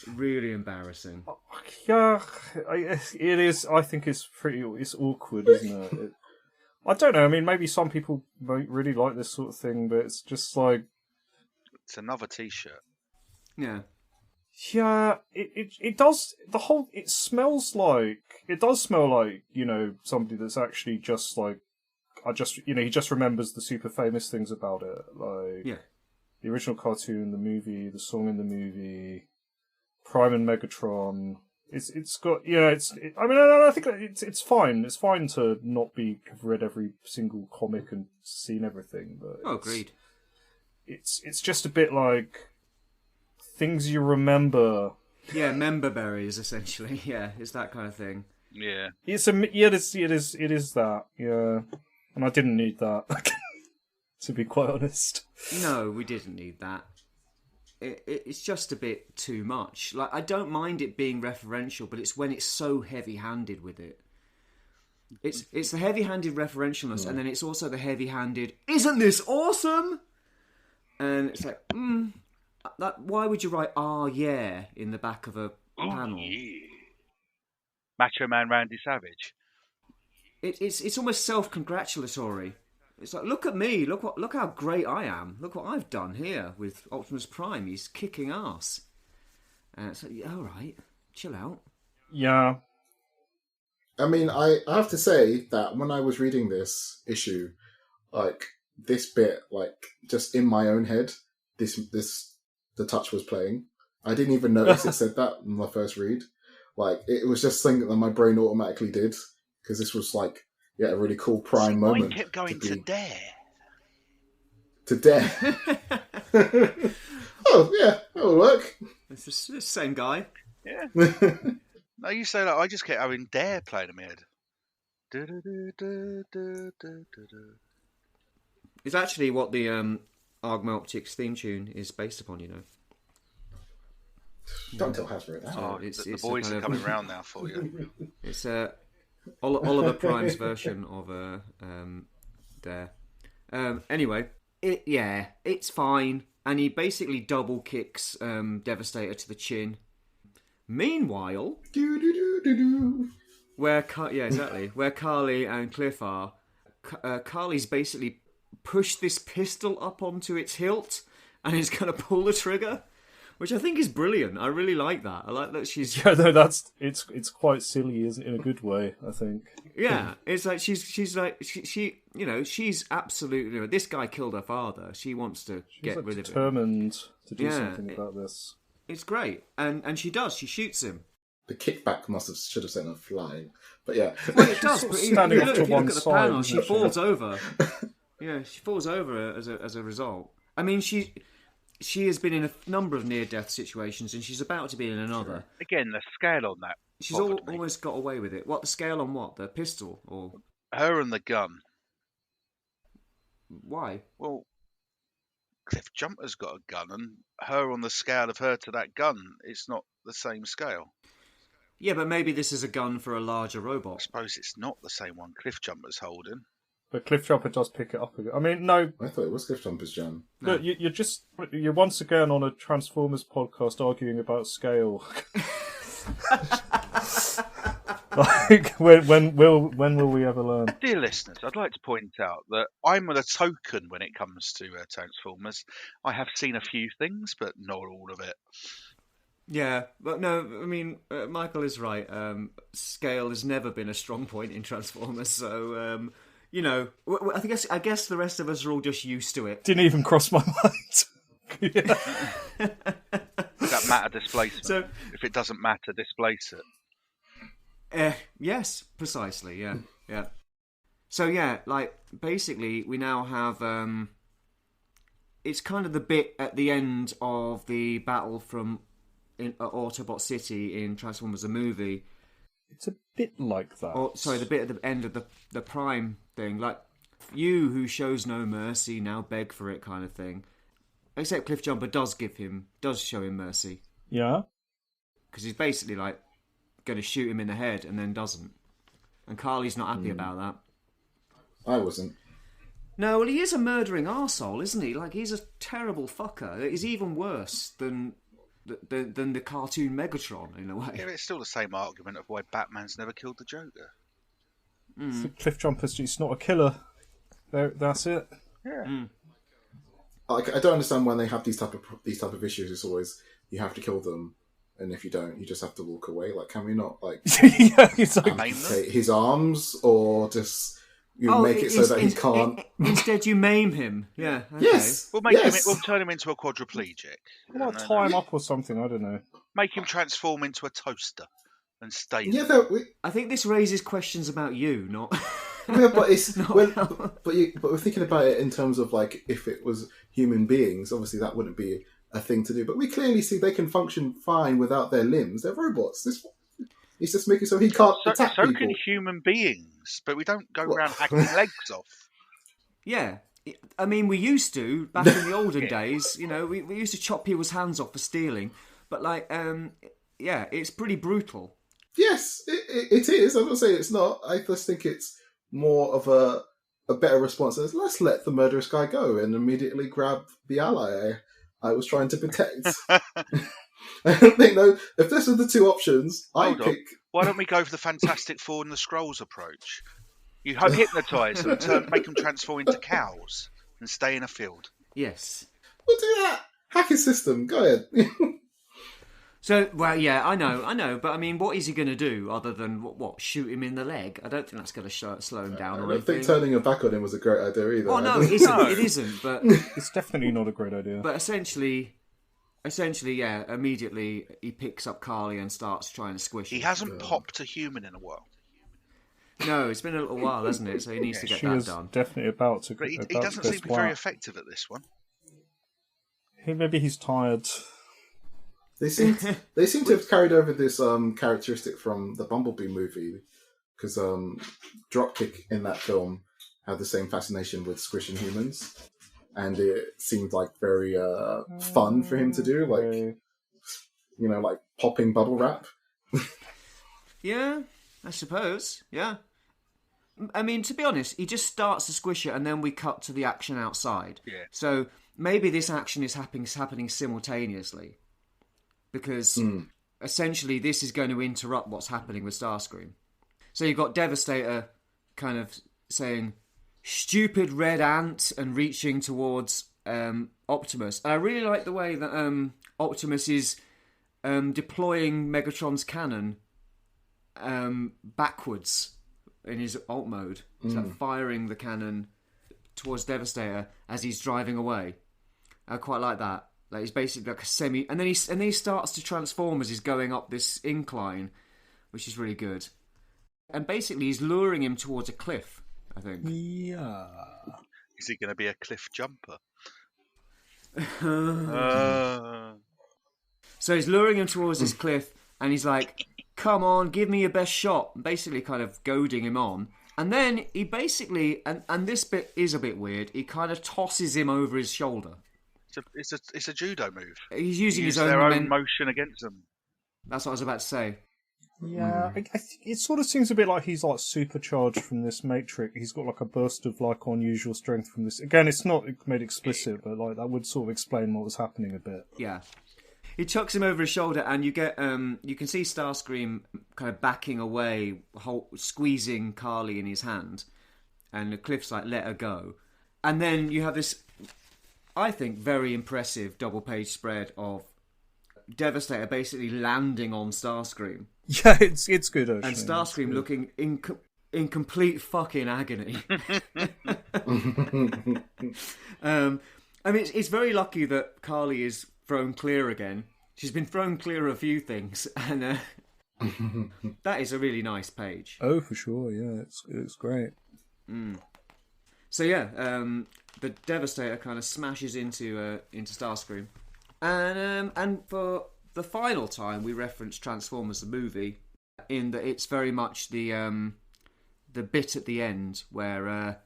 Yeah, it is. I think it's awkward, isn't it? I don't know. I mean, maybe some people might really like this sort of thing, but it's just like... It's another T-shirt. Yeah. Yeah, it does... It smells like... It does smell like, somebody that's actually just like... he just remembers the super famous things about it. Like... Yeah. The original cartoon, the movie, the song in the movie, Prime and Megatron. It's got I think it's fine. It's fine to not have read every single comic and seen everything, but agreed. It's just a bit like things you remember. Yeah, member berries essentially. Yeah, it's that kind of thing. Yeah. It is that. Yeah, and I didn't need that. To be quite honest. No, we didn't need that. It's just a bit too much. Like, I don't mind it being referential, but it's when it's so heavy-handed with it. It's the heavy-handed referentialness, and then it's also the heavy-handed, isn't this awesome? And it's like, why would you write, yeah, in the back of a panel? Yeah. Macho Man Randy Savage. It's almost self-congratulatory. It's like, look at me, look how great I am. Look what I've done here with Optimus Prime. He's kicking ass. And it's like, all right, chill out. Yeah. I mean, I have to say that when I was reading this issue, like, this bit, like, just in my own head, the touch was playing. I didn't even notice it said that in my first read. Like, it was just something that my brain automatically did, because this was, like, a really cool Prime moment. Mine kept going to Dare. To Dare. Oh, yeah, that'll work. It's the same guy. Yeah. No, you say that. I just kept having Dare playing in my head. It's actually what the Argma Optics theme tune is based upon, Don't tell Hasbro that. So the boys are coming round now for you. It's Oliver Prime's version of Dare. Anyway, it's fine, and he basically double kicks Devastator to the chin. Meanwhile, where Carly and Cliff are, Carly's basically pushed this pistol up onto its hilt and is going to pull the trigger. Which I think is brilliant. I really like that. I like that she's... Yeah, no, it's quite silly, isn't it, in a good way, I think. Yeah, it's like she's absolutely... this guy killed her father. She wants to get rid of him. She's determined to do something about this. It's great. And she does. She shoots him. The kickback should have sent her flying. But yeah. Well, it does. But if you look at the panel, she falls she? over. Yeah, she falls over as a result. I mean, She has been in a number of near-death situations, and she's about to be in another. Again, the scale on that. She's almost got away with it. What, the scale on what? The pistol? Or her and the gun. Why? Well, Cliff Jumper's got a gun, and her on the scale of her to that gun, it's not the same scale. Yeah, but maybe this is a gun for a larger robot. I suppose it's not the same one Cliff Jumper's holding. But Cliff Jumper does pick it up again. I mean, no. I thought it was Cliff Jumper's jam. No. Look, you're once again on a Transformers podcast arguing about scale. Like, when will we ever learn? Dear listeners, I'd like to point out that I'm the token when it comes to Transformers. I have seen a few things, but not all of it. Yeah, but no, I mean, Michael is right. Scale has never been a strong point in Transformers, so, I guess the rest of us are all just used to it. Didn't even cross my mind. That matter displacement. So, if it doesn't matter, displace it. Yes, precisely, yeah. So, yeah, like, basically, we now have, it's kind of the bit at the end of the battle from Autobot City in Transformers the movie. It's a bit like that. The bit at the end of the Prime thing, like, you who shows no mercy now beg for it kind of thing. Except Cliffjumper does show him mercy. Yeah? Because he's basically, like, going to shoot him in the head and then doesn't. And Carly's not happy about that. I wasn't. No, well, he is a murdering arsehole, isn't he? Like, he's a terrible fucker. He's even worse than the cartoon Megatron, in a way. Yeah, it's still the same argument of why Batman's never killed the Joker. So Cliffjumper's just not a killer. That's it. Yeah. I don't understand when they have these type of issues. It's always you have to kill them, and if you don't, you just have to walk away. Like, can we not yeah, exactly. amputate his arms or just make it so that he can't? Instead, you maim him. Yeah. Okay. Yes. We'll turn him into a quadriplegic. What about tie him up or something? I don't know. Make him transform into a toaster and stay. Yeah, I think this raises questions about you, not. Yeah, but it's but we're thinking about it in terms of like if it was human beings, obviously that wouldn't be a thing to do. But we clearly see they can function fine without their limbs. They're robots. He's just making so he can't attack people. So can human beings, but we don't go around hacking legs off. Yeah. I mean, we used to back in the olden days. You know, we used to chop people's hands off for stealing. But like, it's pretty brutal. Yes, it is. I'm not saying it's not. I just think it's more of a better response is let's let the murderous guy go and immediately grab the ally I was trying to protect. I don't think if this are the two options, I'd pick. Why don't we go for the Fantastic Four and the Skrulls approach? You hypnotise them, make them transform into cows and stay in a field. Yes. We'll do that. Hack his system. Go ahead. So, well, yeah, I know, but I mean, what is he going to do other than what? Shoot him in the leg? I don't think that's going to slow him down. I don't think turning your back on him was a great idea either. Oh no, it isn't. But it's definitely not a great idea. But essentially, yeah, immediately he picks up Carly and starts trying to squish. He hasn't popped a human in a while. No, it's been a little while, hasn't it? So he needs to get that done. Definitely about to. But he doesn't seem to be very effective at this one. Maybe he's tired. They seem to have carried over this characteristic from the Bumblebee movie, because Dropkick in that film had the same fascination with squishing humans, and it seemed like very fun for him to do, like like popping bubble wrap. Yeah, I suppose. Yeah, I mean, to be honest, he just starts to squish it, and then we cut to the action outside. Yeah. So maybe this action is happening simultaneously. Because essentially this is going to interrupt what's happening with Starscream. So you've got Devastator kind of saying, stupid red ant, and reaching towards Optimus. And I really like the way that Optimus is deploying Megatron's cannon backwards in his alt mode. He's like firing the cannon towards Devastator as he's driving away. I quite like that. Like he's basically like a semi, and then he starts to transform as he's going up this incline, which is really good. And basically, he's luring him towards a cliff. I think. Yeah. Is he going to be a cliff jumper? So he's luring him towards this cliff, and he's like, "Come on, give me your best shot." Basically, kind of goading him on. And then he basically, and this bit is a bit weird. He kind of tosses him over his shoulder. It's a judo move. He's using his own motion against them. That's what I was about to say. Yeah, it sort of seems a bit like he's like supercharged from this Matrix. He's got like a burst of like unusual strength from this. Again, it's not made explicit, but like that would sort of explain what was happening a bit. Yeah, he chucks him over his shoulder, and you get you can see Starscream kind of backing away, squeezing Carly in his hand, and Cliff's like, "Let her go," and then you have this, I think, very impressive double-page spread of Devastator basically landing on Starscream. Yeah, it's good. Actually. And Starscream looking in complete fucking agony. I mean, it's very lucky that Carly is thrown clear again. She's been thrown clear of a few things, and that is a really nice page. Oh, for sure, yeah, it's great. So yeah, the Devastator kind of smashes into Starscream, and for the final time we reference Transformers the movie, in that it's very much the bit at the end where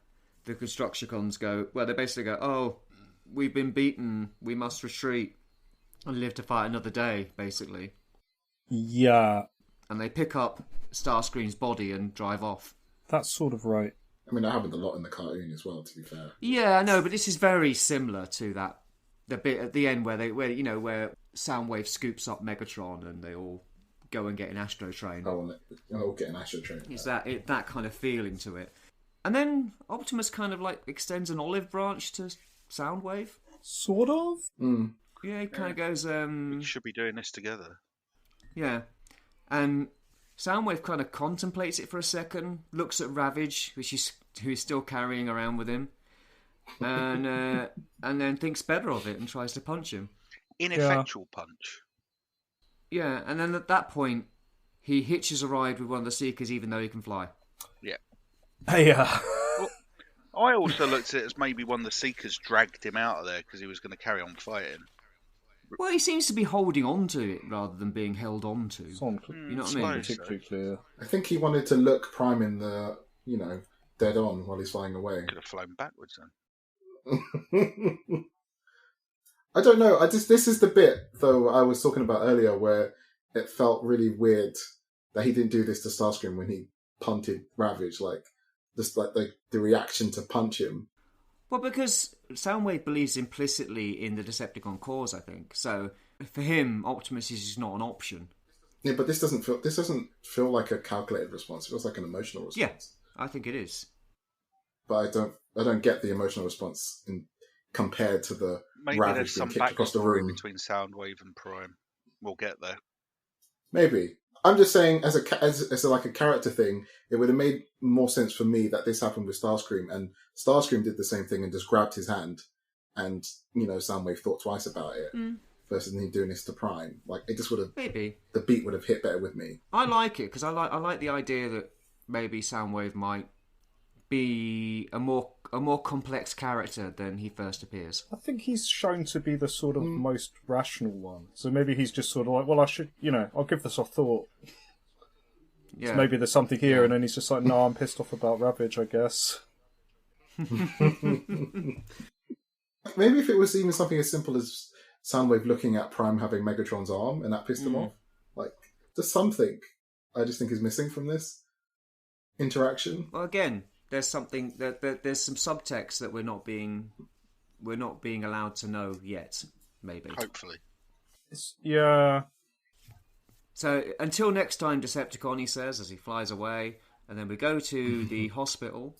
the Constructicons go, well, they basically go, "Oh, we've been beaten, we must retreat and live to fight another day," basically. Yeah. And they pick up Starscream's body and drive off. That's sort of right. I mean, that happened a lot in the cartoon as well, to be fair. Yeah, I know, but this is very similar to that. The bit at the end where where Soundwave scoops up Megatron and they all go and get an Astro Train. Oh, and they'll get an Astro Train. It's that kind of feeling to it. And then Optimus kind of like extends an olive branch to Soundwave. Sort of? Mm. Yeah, he kind of goes... We should be doing this together. Yeah. And Soundwave kind of contemplates it for a second, looks at Ravage, who is still carrying around with him, and then thinks better of it and tries to punch him. Ineffectual punch. Yeah, and then at that point, he hitches a ride with one of the Seekers, even though he can fly. Yeah. Yeah. Well, I also looked at it as maybe one of the Seekers dragged him out of there because he was going to carry on fighting. Well, he seems to be holding on to it rather than being held on to. You know what I mean? Particularly clear. I think he wanted to look Prime in the, dead on while he's flying away. Could have flown backwards then. I don't know. This is the bit though I was talking about earlier where it felt really weird that he didn't do this to Starscream when he punted Ravage, just like the reaction to punch him. Well, because Soundwave believes implicitly in the Decepticon cause, I think. So for him, Optimus is just not an option. Yeah, but this doesn't feel like a calculated response. It feels like an emotional response. Yeah, I think it is. But I don't get the emotional response compared to the maybe Ravage there's some being kicked across the room between Soundwave and Prime. We'll get there. Maybe. I'm just saying, as a character thing, it would have made more sense for me that this happened with Starscream, and Starscream did the same thing and just grabbed his hand, and Soundwave thought twice about it, versus him doing this to Prime. It just would have maybe the beat would have hit better with me. I like it because I like the idea that maybe Soundwave might be a more complex character than he first appears. I think he's shown to be the sort of most rational one. So maybe he's just sort of like, well, I should, I'll give this a thought. Yeah. So maybe there's something here, and then he's just like, no, I'm pissed off about Ravage, I guess. Maybe if it was even something as simple as Soundwave looking at Prime having Megatron's arm and that pissed him off. Just something I just think is missing from this interaction. Well, again, there's something there's some subtext that we're not being allowed to know yet. Maybe. Hopefully. Yeah. So until next time, Decepticon, he says as he flies away, and then we go to the hospital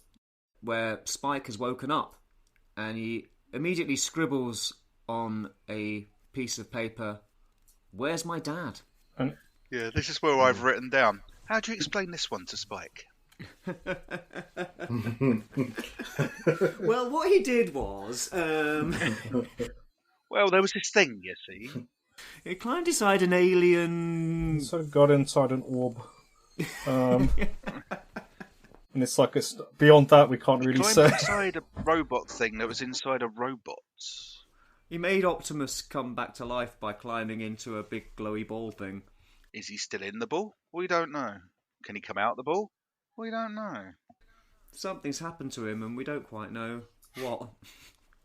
where Spike has woken up, and he immediately scribbles on a piece of paper, "Where's my dad?" Yeah, this is where I've written down. How do you explain this one to Spike? Well, what he did was... Well, there was this thing, you see. He climbed inside an alien... Sort of got inside an orb. And it's like, beyond that we can't really say. He climbed inside a robot thing that was inside a robot. He made Optimus come back to life by climbing into a big glowy ball thing. Is he still in the ball? We don't know. Can he come out the ball? We don't know. Something's happened to him and we don't quite know what.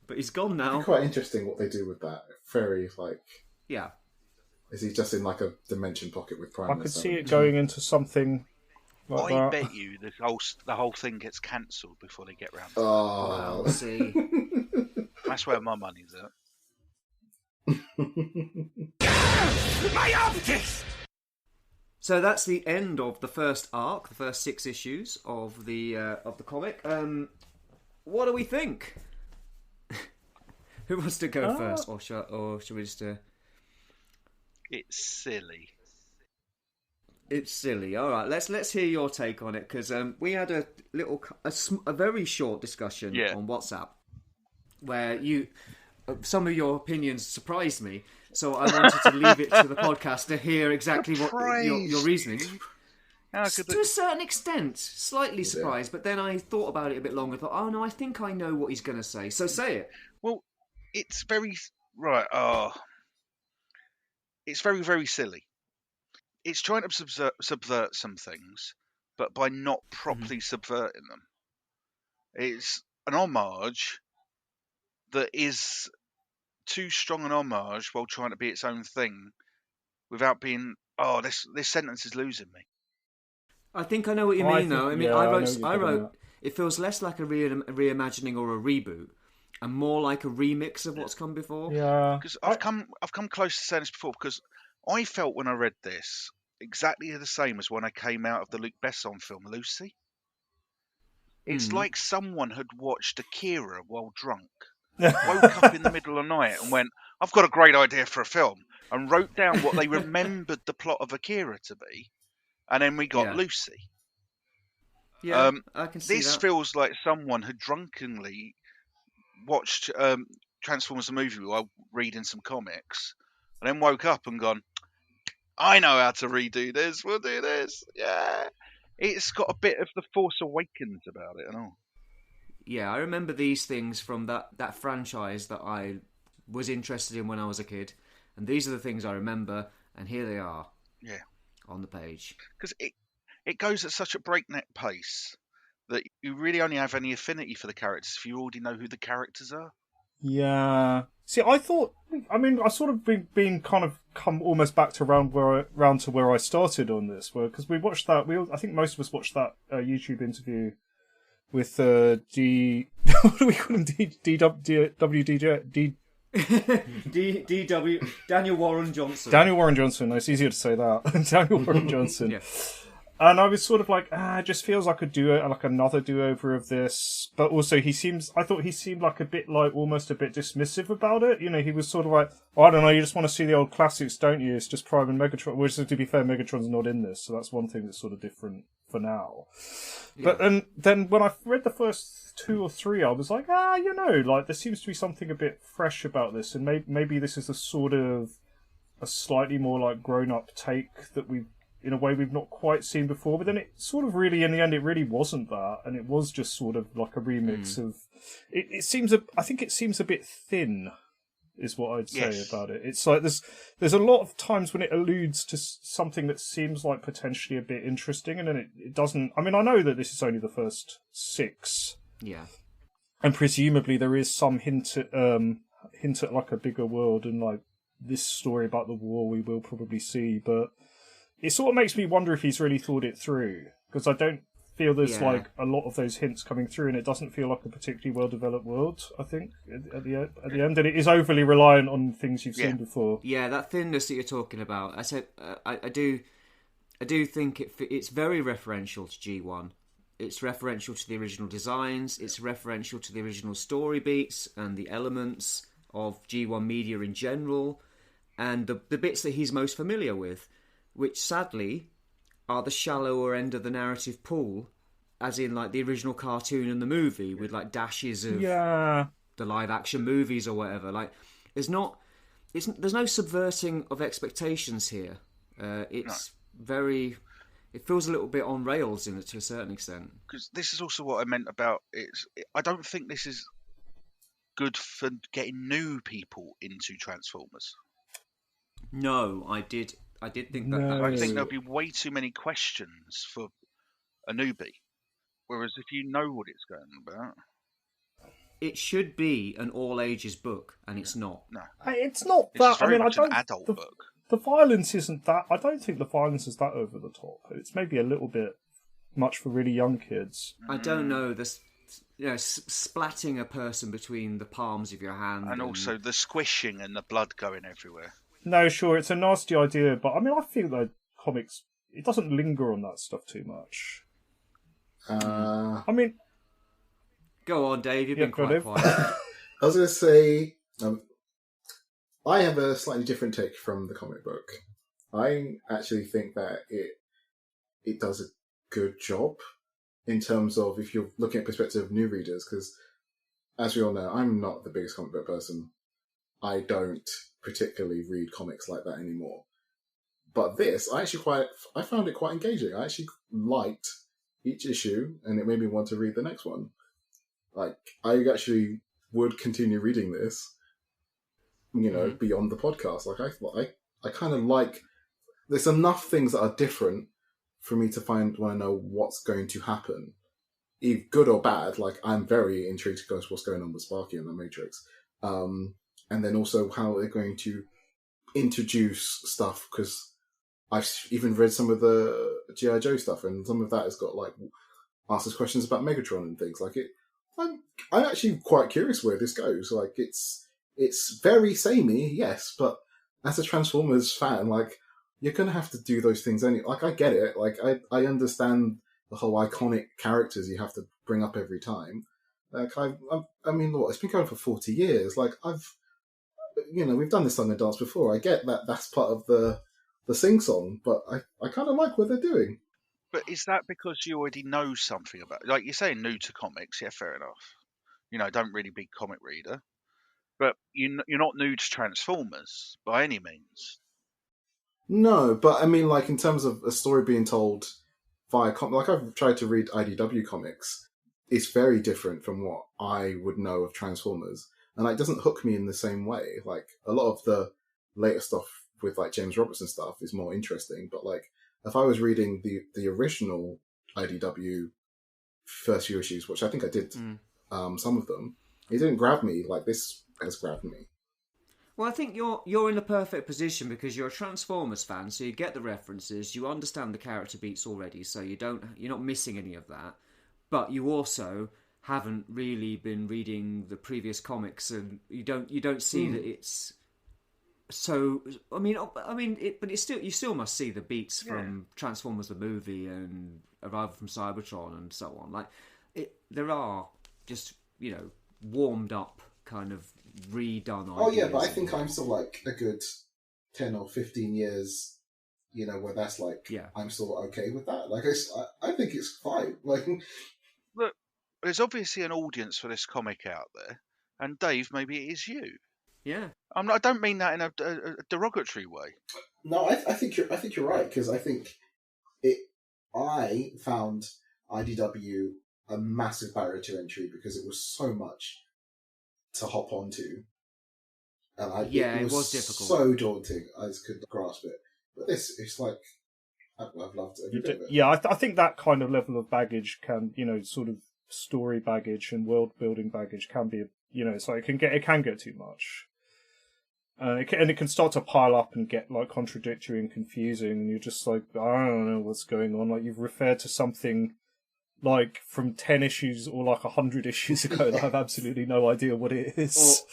But he's gone now. It's quite interesting what they do with that. Very, Yeah. Is he just in a dimension pocket with Prime? I could see it going into something like I that. bet you the whole thing gets cancelled before they get round to it. Oh, Well, see. That's where my money's at. My optics! So that's the end of the first arc, the first 6 issues of the comic. What do we think? Who wants to go first, or should we just? It's silly. It's silly. All right, let's hear your take on it, because we had a very short discussion on WhatsApp where some of your opinions surprised me. So I wanted to leave it to the podcast to hear exactly what your reasoning. To a certain extent, slightly surprised, but then I thought about it a bit longer. I thought, oh no, I think I know what he's going to say. So say it. Well, it's very it's very, very silly. It's trying to subvert some things, but by not properly subverting them. It's an homage that is too strong an homage while trying to be its own thing, without being. Oh, this sentence is losing me. I think I know what you mean, though. I mean, I wrote. It feels less like a reimagining or a reboot, and more like a remix of what's come before. Yeah, because I've come close to saying this before, because I felt when I read this exactly the same as when I came out of the Luc Besson film Lucy. It's like someone had watched Akira while drunk, woke up in the middle of the night and went, I've got a great idea for a film, and wrote down what they remembered the plot of Akira to be, and then we got Lucy. Yeah, I can see this that. feels like someone had drunkenly watched Transformers the movie while reading some comics, and then woke up and gone, I know how to redo this, we'll do this. Yeah. It's got a bit of the Force Awakens about it and all. Yeah, I remember these things from that franchise that I was interested in when I was a kid. And these are the things I remember, and here they are. Yeah. On the page. Because it goes at such a breakneck pace that you really only have any affinity for the characters if you already know who the characters are. Yeah. See, I sort of been kind of come almost back to round to where I started on this, because we watched that. I think most of us watched that YouTube interview with what do we call him? Daniel Warren Johnson. Daniel Warren Johnson. It's easier to say that. Daniel Warren Johnson. Yeah. And I was sort of like, it just feels like another do-over of this. But also, I thought he seemed like almost a bit dismissive about it. You know, he was sort of like, I don't know, you just want to see the old classics, don't you? It's just Prime and Megatron. Which, to be fair, Megatron's not in this, so that's one thing that's sort of different for now. Yeah. But then when I read the first 2 or 3, I was like, there seems to be something a bit fresh about this, and maybe this is a slightly more like grown-up take that in a way we've not quite seen before, but then it sort of really, in the end, it really wasn't that, and it was just sort of like a remix of. I think it seems a bit thin, is what I'd say about it. It's like there's a lot of times when it alludes to something that seems like potentially a bit interesting, and then it doesn't. I mean, I know that this is only the first 6, and presumably there is some hint at like a bigger world and like this story about the war we will probably see, but. It sort of makes me wonder if he's really thought it through, because I don't feel there's like a lot of those hints coming through, and it doesn't feel like a particularly well-developed world, I think, at the end, and it is overly reliant on things you've seen before. Yeah, that thinness that you're talking about, I said, I do think it's very referential to G1. It's referential to the original designs, it's referential to the original story beats and the elements of G1 media in general, and the bits that he's most familiar with, which sadly are the shallower end of the narrative pool, as in like the original cartoon and the movie, with like dashes of the live action movies or whatever. Like there's no subverting of expectations here. It feels a little bit on rails to a certain extent. Because this is also what I meant about I don't think this is good for getting new people into Transformers. No, I did think that. I think there'll be way too many questions for a newbie. Whereas if you know what it's going about, it should be an all ages book, and it's not. No, it's not that. I mean, I don't. An adult book. The violence isn't that. I don't think the violence is that over the top. It's maybe a little bit much for really young kids. I don't know. splatting a person between the palms of your hand. And also the squishing and the blood going everywhere. No, sure, it's a nasty idea, but I mean, I think that comics, it doesn't linger on that stuff too much. I mean... Go on, Dave, you've been quite quiet. I was going to say, I have a slightly different take from the comic book. I actually think that it does a good job in terms of, if you're looking at perspective of new readers, because as we all know, I'm not the biggest comic book person. I don't particularly read comics like that anymore. But this, I found it quite engaging. I actually liked each issue, and it made me want to read the next one. Like, I actually would continue reading this, beyond the podcast. Like, I kind of like, there's enough things that are different for me to want to know what's going to happen. Either good or bad, like, I'm very intrigued to go to what's going on with Sparky and the Matrix. And then also how they're going to introduce stuff, because I've even read some of the G.I. Joe stuff, and some of that has got, like, answers questions about Megatron and things. Like, I'm actually quite curious where this goes. Like, it's very samey, yes, but as a Transformers fan, like, you're going to have to do those things anyway. Like, I get it. Like, I understand the whole iconic characters you have to bring up every time. Like, I mean, look, it's been going for 40 years. Like, we've done this song and dance before. I get that that's part of the sing-song, but I kind of like what they're doing. But is that because you already know something about it? Like, you're saying new to comics, yeah, fair enough. Don't really be a comic reader. But you're not new to Transformers, by any means. No, but I mean, like, in terms of a story being told via like, I've tried to read IDW comics. It's very different from what I would know of Transformers. And like, it doesn't hook me in the same way. Like, a lot of the later stuff with, like, James Robertson stuff is more interesting, but, like, if I was reading the original IDW first few issues, which I think I did, some of them, it didn't grab me like this has grabbed me. Well, I think you're in the perfect position because you're a Transformers fan, so you get the references, you understand the character beats already, so you're not missing any of that. But you also haven't really been reading the previous comics, and you don't see that it's. So but it's still, you still must see the beats from Transformers the movie and Arrival from Cybertron and so on. Like, there are just warmed up kind of redone ideas. Oh yeah, but I think I'm still like a good 10 or 15 years, where that's like, I'm still okay with that. Like, I think it's fine. Like, look, there's obviously an audience for this comic out there, and Dave, maybe it is you. Yeah, I don't mean that in a derogatory way. No, I think you're right, because I think I found IDW a massive barrier to entry because it was so much to hop onto, and it was difficult, so daunting. I just couldn't grasp it. But it's like I've loved every bit of it. Yeah, I think that kind of level of baggage can, sort of story baggage and world building baggage can be, it's like it can get too much. And it can start to pile up and get like contradictory and confusing, and you're just like, I don't know what's going on. Like, you've referred to something like from 10 issues or like 100 issues ago that I have absolutely no idea what it is.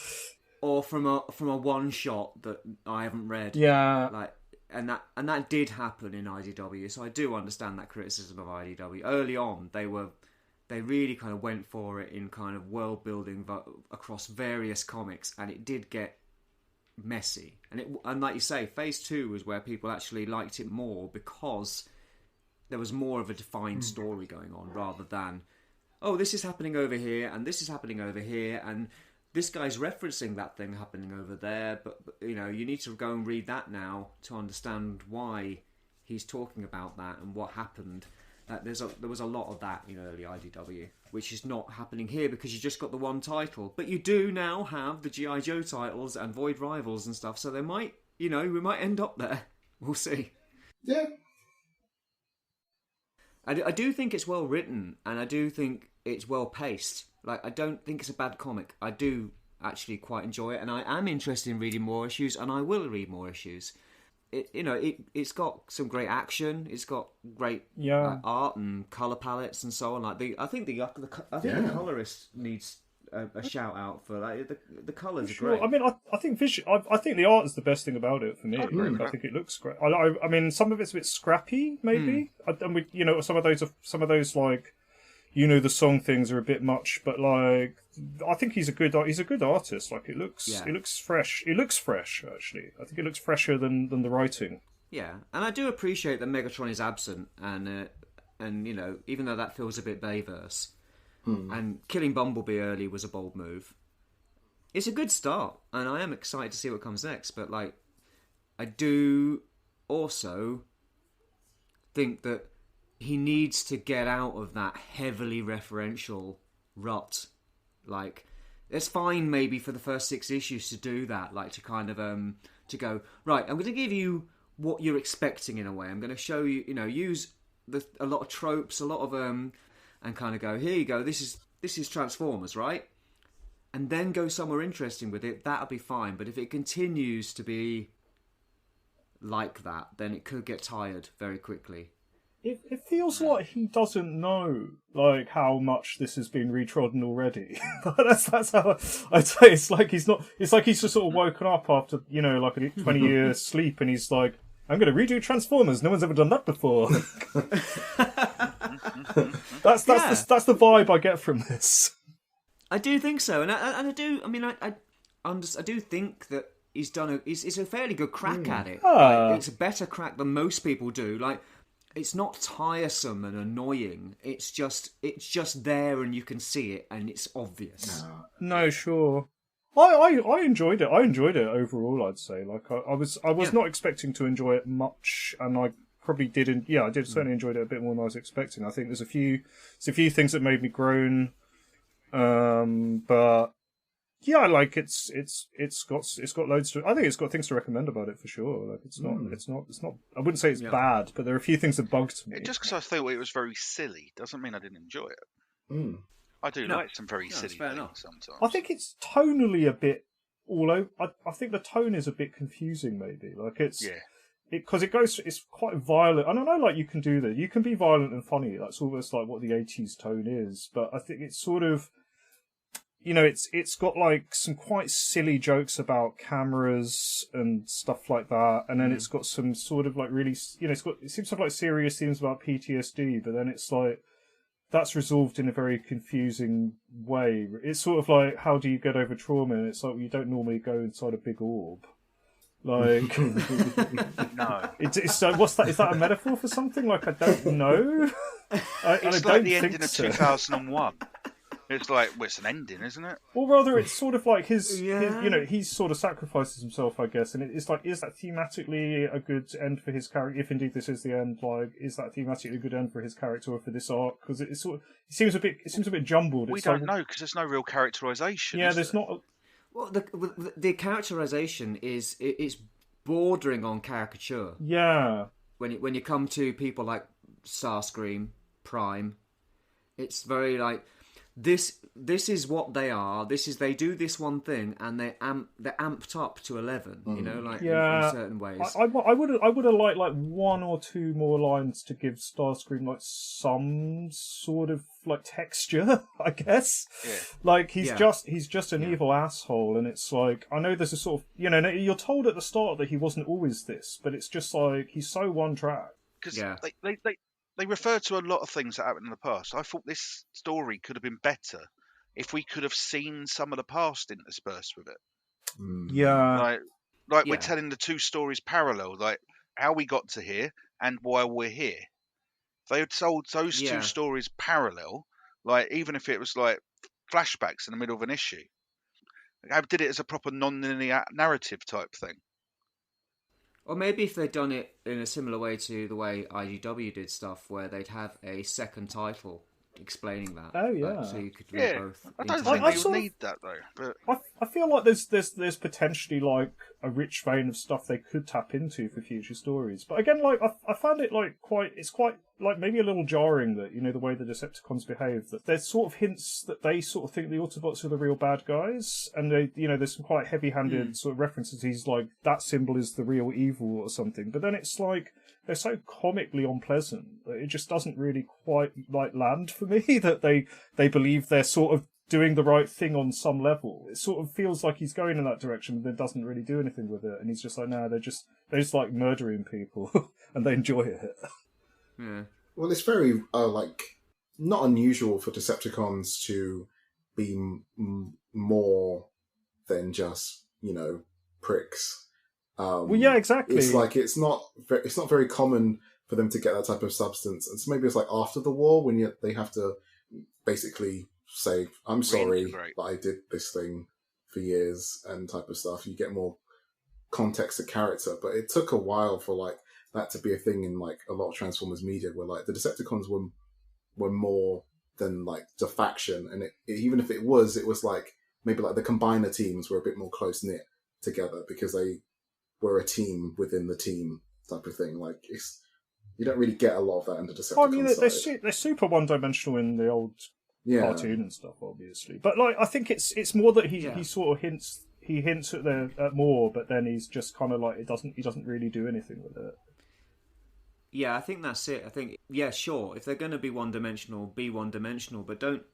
Or from a one shot that I haven't read. Yeah. Like, and that did happen in IDW, so I do understand that criticism of IDW. Early on, they really kind of went for it in kind of world building across various comics, and it did get messy. And like you say, Phase 2 was where people actually liked it more because there was more of a defined story going on, rather than, oh, this is happening over here and this is happening over here and this guy's referencing that thing happening over there, but you need to go and read that now to understand why he's talking about that and what happened. There was a lot of that in early IDW, which is not happening here because you just got the one title. But you do now have the G.I. Joe titles and Void Rivals and stuff, so they might, we might end up there. We'll see. Yeah. I do think it's well written, and I do think it's well paced. Like, I don't think it's a bad comic. I do actually quite enjoy it, and I am interested in reading more issues, and I will read more issues. it's got some great action. It's got great art and color palettes and so on. Like I think the colorist needs a shout out for that. The colors are great. I mean, I think I think the art is the best thing about it for me. I think it looks great. I mean, some of it's a bit scrappy, maybe. And we, some of those like, the song things are a bit much, but like, I think he's a good artist. Like, it looks fresh. It looks fresh, actually. I think it looks fresher than the writing. Yeah, and I do appreciate that Megatron is absent, and even though that feels a bit Bayverse. And killing Bumblebee early was a bold move. It's a good start, and I am excited to see what comes next. But like, I do also think that he needs to get out of that heavily referential rut. Like, it's fine maybe for the first 6 issues to do that, like to kind of to go right. I'm going to give you what you're expecting in a way. I'm going to show you, use a lot of tropes, a lot of and kind of go, here you go, this is Transformers, right? And then go somewhere interesting with it, that'll be fine. But if it continues to be like that, then it could get tired very quickly. It feels like he doesn't know like how much this has been retrodden already. that's how I'd say. It's like he's not. It's like he's just sort of woken up after like a 20-year sleep, and he's like, I'm going to redo Transformers. No one's ever done that before. That's the vibe I get from this. I do think so, and I do. I mean, I do think that he's done it's a fairly good crack at it. Like, it's a better crack than most people do. Like, it's not tiresome and annoying. It's just there, and you can see it, and it's obvious. No, sure. I enjoyed it. I enjoyed it overall, I'd say. Like, I was not expecting to enjoy it much, and I probably didn't. Yeah, I did certainly enjoyed it a bit more than I was expecting. I think there's a few things that made me groan, but yeah, like it's got loads to. I think it's got things to recommend about it for sure. Like, it's not. I wouldn't say it's bad, but there are a few things that bugged me. Just because I thought it was very silly doesn't mean I didn't enjoy it. I do like some very silly things sometimes. I think it's tonally a bit all over. I think the tone is a bit confusing, maybe. Like, because it's quite violent. I don't know, like, you can do that. You can be violent and funny. That's almost like what the 80s tone is. But I think it's sort of, it's got like some quite silly jokes about cameras and stuff like that. And then it's got some sort of like really, it seems to have like serious themes about PTSD, but then it's like, that's resolved in a very confusing way. It's sort of like, how do you get over trauma? And it's like, well, you don't normally go inside a big orb. Like, no. So what's that? Is that a metaphor for something? Like, I don't know. It's like the ending of 2001. It's like, well, it's an ending, isn't it? Or rather, it's sort of like his he sort of sacrifices himself, I guess. And it's like, is that thematically a good end for his character? If indeed this is the end, like, is that thematically a good end for his character or for this arc? Because it seems a bit jumbled. We don't know, because there's no real characterization. Yeah, there's not. Well, the characterization it's bordering on caricature. Yeah. When you come to people like Starscream, Prime, it's very like, this is what they are. They do this one thing, and they're amped up to 11. In certain ways. I would have liked like one or two more lines to give Starscream like some sort of like texture, I guess. Yeah. Like, he's just an evil asshole, and it's like, I know there's a sort of, you're told at the start that he wasn't always this, but it's just like, he's so one track. Because they refer to a lot of things that happened in the past. I thought this story could have been better if we could have seen some of the past interspersed with it. Yeah. Like we're telling the two stories parallel, like how we got to here and why we're here. If they had told those two stories parallel, like, even if it was like flashbacks in the middle of an issue, I did it as a proper non-linear narrative type thing. Or maybe if they'd done it in a similar way to the way IDW did stuff, where they'd have a second title explaining that. Oh, yeah. So you could read Yeah, both. I don't into think it. we need that though. But I feel like there's potentially like a rich vein of stuff they could tap into for future stories. But again, like I found it like it's quite like maybe a little jarring that, you know, the way the Decepticons behave, that there's sort of hints that they sort of think the Autobots are the real bad guys, and they, you know, there's some quite heavy-handed sort of references. He's like, that symbol is the real evil or something. But then it's like they're so comically unpleasant that it just doesn't really quite like land for me that they believe they're sort of doing the right thing on some level. It sort of feels like he's going in that direction, but then doesn't really do anything with it. And he's just like, no, they're just like murdering people, and they enjoy it. Yeah. Well, it's very like not unusual for Decepticons to be more than just, you know, pricks. Well, yeah, exactly. It's like it's not very common for them to get that type of substance, and so maybe it's like after the war when they have to basically say, "I'm sorry that I did this thing for years," and type of stuff. You get more context to character, but it took a while for like that to be a thing in like a lot of Transformers media, where like the Decepticons were more than like the faction, and even if it was like maybe like the Combiner teams were a bit more close knit together because they were a team within the team type of thing. Like you don't really get a lot of that in the Decepticon I mean, they're super one-dimensional in the old cartoon and stuff, obviously. But like, I think it's more that he sort of hints at more, but then he's just kind of like he doesn't really do anything with it. Yeah, I think that's it. I think, yeah, sure, if they're going to be one-dimensional, be one-dimensional, but don't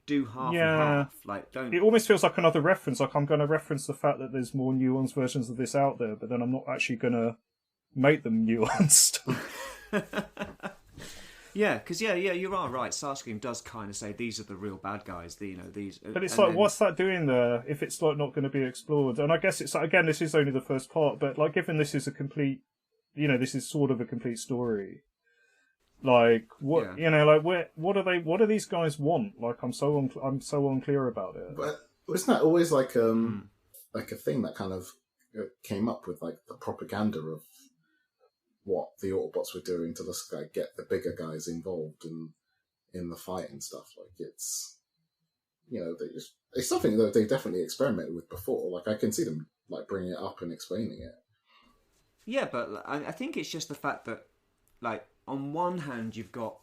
do half and half. Like, don't. It almost feels like another reference. Like, I'm going to reference the fact that there's more nuanced versions of this out there, but then I'm not actually going to make them nuanced. Yeah, because you are right. Starscream does kind of say these are the real bad guys. These. But it's like, what's that doing there? If it's like not going to be explored, and I guess it's like, again, this is only the first part, but like, given this is a complete, you know, this is sort of a complete story. Like what you know, like what do these guys want? Like I'm so unclear about it. But wasn't that always like like a thing that kind of came up with like the propaganda of what the Autobots were doing to just like get the bigger guys involved in the fight and stuff? Like it's, you know, it's something that they definitely experimented with before. Like I can see them like bringing it up and explaining it. Yeah, but I think it's just the fact that, like, on one hand, you've got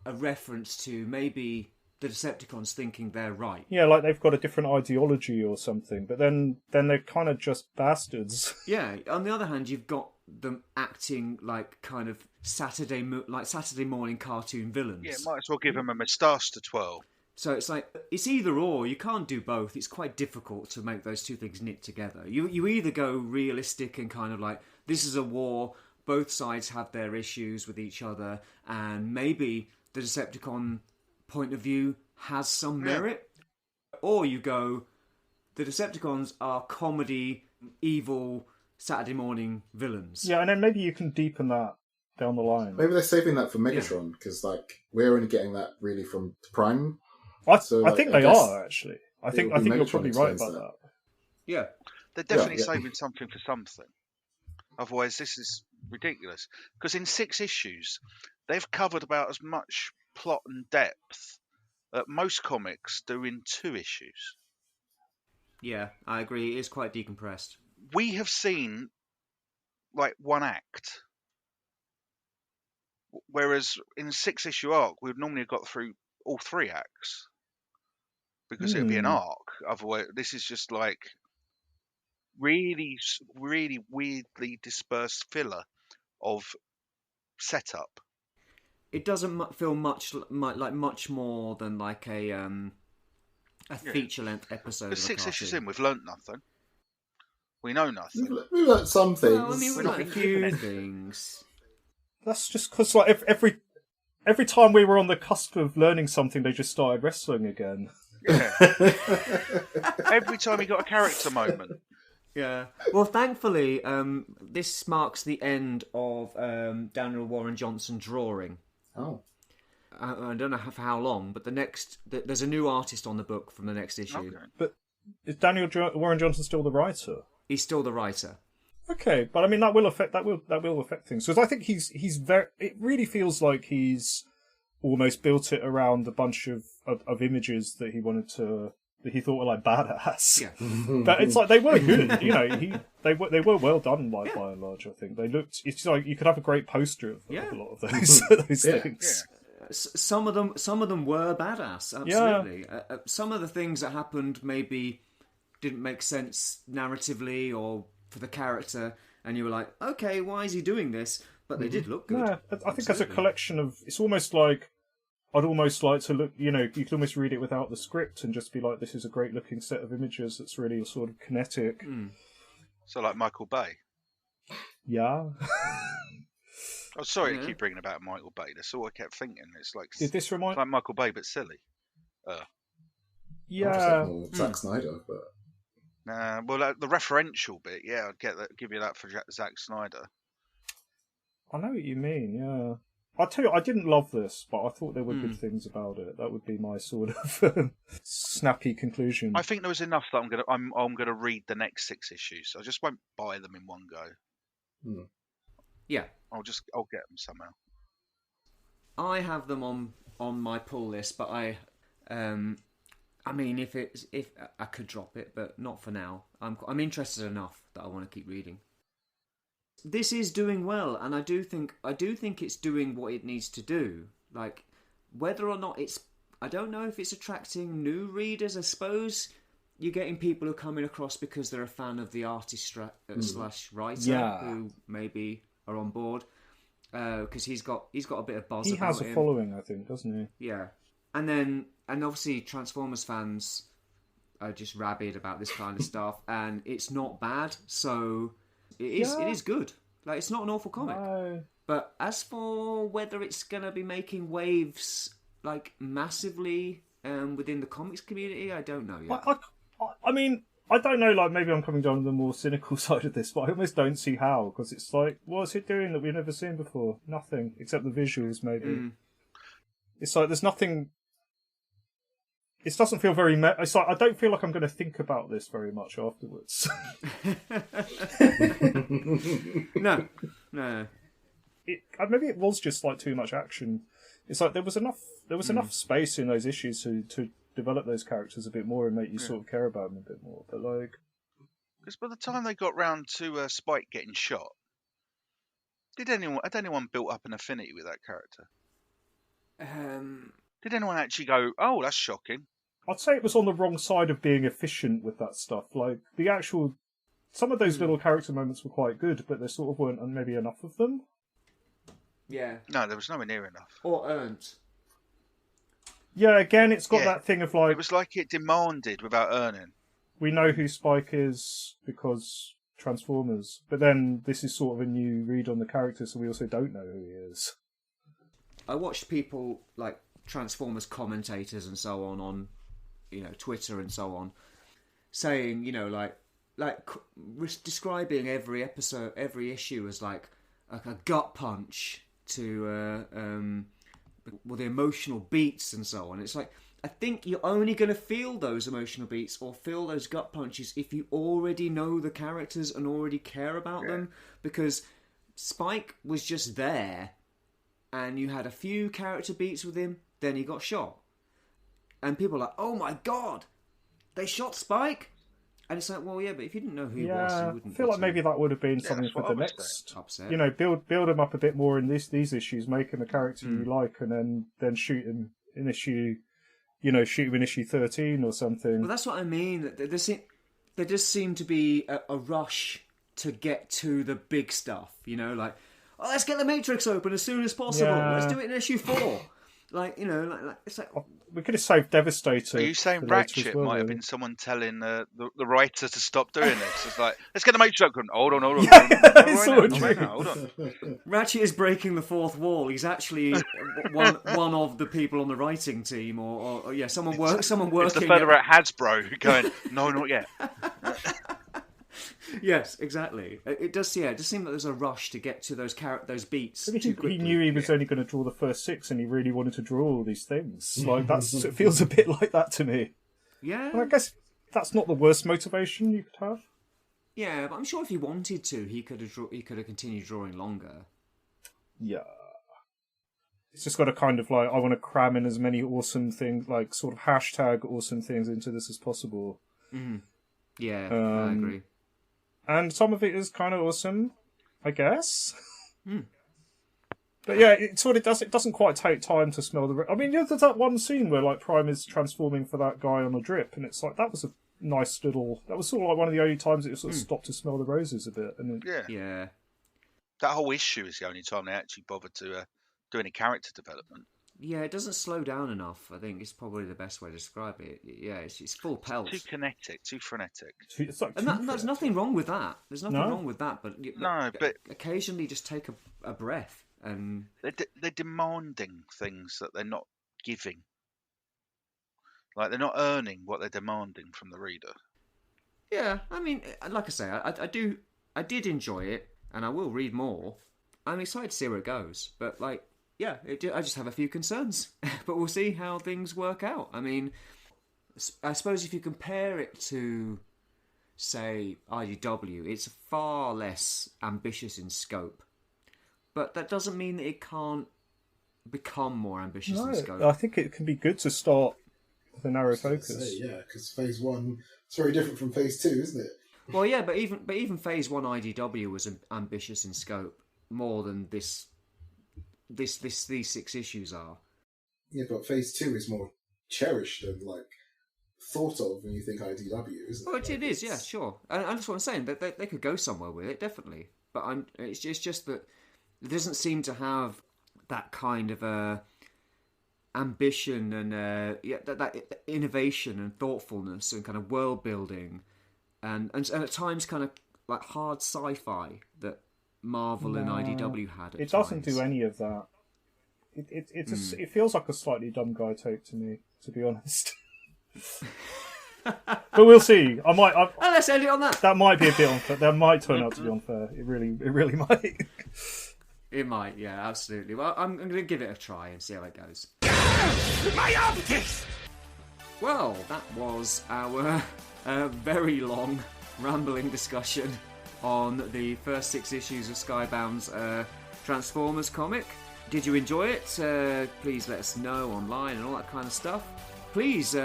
a reference to maybe the Decepticons thinking they're right. Yeah, like they've got a different ideology or something, but then they're kind of just bastards. Yeah, on the other hand, you've got them acting like kind of Saturday morning cartoon villains. Yeah, might as well give them a moustache to twirl. So it's like, it's either or. You can't do both. It's quite difficult to make those two things knit together. You either go realistic and kind of like, this is a war, both sides have their issues with each other, and maybe the Decepticon point of view has some merit. Or you go, the Decepticons are comedy, evil, Saturday morning villains. Yeah, and then maybe you can deepen that down the line. Maybe they're saving that for Megatron, because like we're only getting that really from Prime. I think they are, actually. I think you're probably right about that. Yeah. They're definitely saving something for something. Otherwise, this is ridiculous. Because in 6 issues, they've covered about as much plot and depth that most comics do in 2 issues. Yeah, I agree. It is quite decompressed. We have seen, like, 1 act. Whereas in a 6-issue arc, we've normally got through all 3 acts. Because it would be an arc. Otherwise, this is just like really, really weirdly dispersed filler of setup. It doesn't feel much more than like a feature-length episode. But 6 issues in, we've learnt nothing. We know nothing. We've learnt some things. Well, I mean, we've learnt a few things. That's just because, like, every time we were on the cusp of learning something, they just started wrestling again. Yeah. Every time he got a character moment. Yeah. Well, thankfully, this marks the end of Daniel Warren Johnson drawing. Oh. I don't know for how long, but there's a new artist on the book from the next issue. Okay. But is Daniel Warren Johnson still the writer? He's still the writer. Okay, but I mean that will affect things, because I think he's very. It really feels like he's almost built it around a bunch of images that he wanted to, that he thought were like badass. Yeah. But it's like they were good, you know. They were well done, like by and large. I think they looked. It's like you could have a great poster of a lot of those things. Yeah. Some of them were badass. Absolutely. Yeah. Some of the things that happened maybe didn't make sense narratively or for the character, and you were like, okay, why is he doing this? But they did look good. Yeah, I think as a collection of, it's almost like, I'd almost like to look, you know, you could almost read it without the script and just be like, this is a great looking set of images that's really sort of kinetic. So like Michael Bay. Yeah. Oh, sorry to keep bringing about Michael Bay. That's all I kept thinking. It's like, did this remind? It's like Michael Bay, but silly. Yeah. Zack Snyder, but. Well, the referential bit, yeah, I'd give you that for Zack Snyder. I know what you mean, yeah. I'll tell you, I didn't love this, but I thought there were good things about it. That would be my sort of snappy conclusion. I think there was enough that I'm gonna read the next 6 issues. I just won't buy them in one go. Yeah, I'll get them somehow. I have them on my pull list, but I mean, if I could drop it, but not for now. I'm interested enough that I want to keep reading. This is doing well, and I do think it's doing what it needs to do. Like, whether or not I don't know if it's attracting new readers. I suppose you're getting people who are coming across because they're a fan of the artist slash writer who maybe are on board because he's got a bit of buzz. He has a following, I think, doesn't he? Yeah, and obviously Transformers fans are just rabid about this kind of stuff, and it's not bad. So. It is good. Like, it's not an awful comic. No. But as for whether it's going to be making waves, like, massively within the comics community, I don't know yet. I mean, I don't know, like, maybe I'm coming down to the more cynical side of this, but I almost don't see how, because it's like, what's it doing that we've never seen before? Nothing, except the visuals, maybe. It's like, there's nothing... It doesn't feel very... It's like, I don't feel like I'm going to think about this very much afterwards. No. Maybe it was just like too much action. It's like there was enough space in those issues to develop those characters a bit more and make you sort of care about them a bit more. But like... Because by the time they got round to Spike getting shot, had anyone built up an affinity with that character? Did anyone actually go, oh, that's shocking? I'd say it was on the wrong side of being efficient with that stuff. Like, some of those little character moments were quite good, but there sort of weren't maybe enough of them. Yeah. No, there was nowhere near enough. Or earned. Yeah, again, it's got that thing of like... It was like it demanded without earning. We know who Spike is because Transformers, but then this is sort of a new read on the character, so we also don't know who he is. I watched people, like Transformers commentators and so on Twitter and so on, saying, like describing every episode, every issue as like a gut punch to the emotional beats and so on. It's like, I think you're only going to feel those emotional beats or feel those gut punches if you already know the characters and already care about them, because Spike was just there and you had a few character beats with him, then he got shot. And people are like, oh my god, they shot Spike? And it's like, well, yeah, but if you didn't know who he was, you wouldn't. I feel like maybe that would have been something for the next. Upset. Build him up a bit more in these issues, make him a character you like, and then shoot him in issue, shoot him in issue 13 or something. Well, that's what I mean. There does seem to be a rush to get to the big stuff, like, oh, let's get the Matrix open as soon as possible. Yeah. Let's do it in issue 4. Like, it's like... We could have saved Devastator. Are you saying Ratchet might have been someone telling the writer to stop doing this? It's like, let's get the Matrix open. Hold on. Hold on. Ratchet is breaking the fourth wall. He's actually one of the people on the writing team, or someone working. It's the fella at Hasbro going, no, not yet. Yes, exactly. It does seem like there's a rush to get to those beats too quickly. He knew he was only going to draw the first 6 and he really wanted to draw all these things. Like, it feels a bit like that to me. Yeah. And I guess that's not the worst motivation you could have. Yeah, but I'm sure if he wanted to, he could have continued drawing longer. Yeah. It's just got to kind of like, I want to cram in as many awesome things, like sort of hashtag awesome things into this as possible. Mm. Yeah, I agree. And some of it is kind of awesome, I guess. But yeah, it sort of does. It doesn't quite take time to smell the. I mean, there's that one scene where like Prime is transforming for that guy on a drip, and it's like that was a nice little. That was sort of like one of the only times it sort of stopped to smell the roses a bit. And yeah. That whole issue is the only time they actually bothered to do any character development. Yeah, it doesn't slow down enough. I think it's probably the best way to describe it. Yeah, it's full pelt. Too kinetic, too frenetic. It's like there's nothing wrong with that. There's nothing wrong with that. But but occasionally just take a breath and they're demanding things that they're not giving. Like they're not earning what they're demanding from the reader. Yeah, I mean, like I say, I did enjoy it, and I will read more. I'm excited to see where it goes, but like. Yeah, I just have a few concerns, but we'll see how things work out. I mean, I suppose if you compare it to, say, IDW, it's far less ambitious in scope, but that doesn't mean that it can't become more ambitious in scope. I think it can be good to start with a narrow focus. Yeah, because Phase 1 is very different from Phase 2, isn't it? Well, yeah, but even Phase 1 IDW was ambitious in scope more than these 6 issues are. Yeah, but Phase 2 is more cherished and like thought of when you think IDW, isn't it? Well, it is, yeah, sure. And that's what I'm saying. They could go somewhere with it, definitely. But it's just that it doesn't seem to have that kind of ambition and that innovation and thoughtfulness and kind of world building and at times kind of like hard sci-fi that Marvel and IDW had. It doesn't do any of that. It feels like a slightly dumb guy take to me, to be honest. But we'll see. Let's end it on that. That might be a bit unfair. That might turn out to be unfair. It really might. It might, yeah, absolutely. Well, I'm going to give it a try and see how it goes. My optics! Well, that was our very long, rambling discussion on the first 6 issues of Skybound's Transformers comic. Did you enjoy it? Please let us know online and all that kind of stuff. Please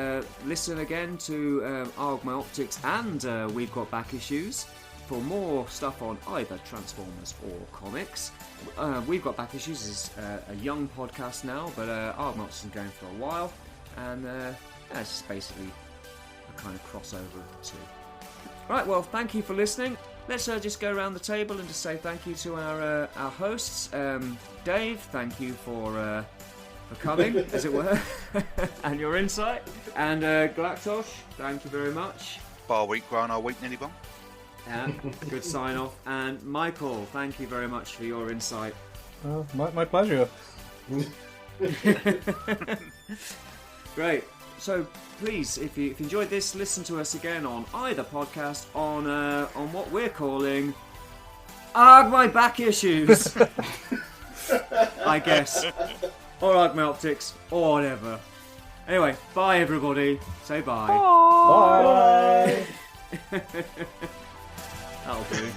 listen again to Arg My Optics and We've Got Back Issues for more stuff on either Transformers or comics. We've Got Back Issues is a young podcast now, but Arg My Optics has been going for a while, and it's just basically a kind of crossover of the two. Right, well, thank you for listening. Let's just go around the table and just say thank you to our hosts. Dave, thank you for coming, as it were, and your insight. And Galactosh, thank you very much. Bar week, grind our week, nearly bomb. Good sign off. And Michael, thank you very much for your insight. My pleasure. Great. So please, if you enjoyed this, listen to us again on either podcast on what we're calling Arg My Back Issues. I guess. Or Arg My Optics, or whatever. Anyway, bye everybody. Say bye. Bye. That'll do.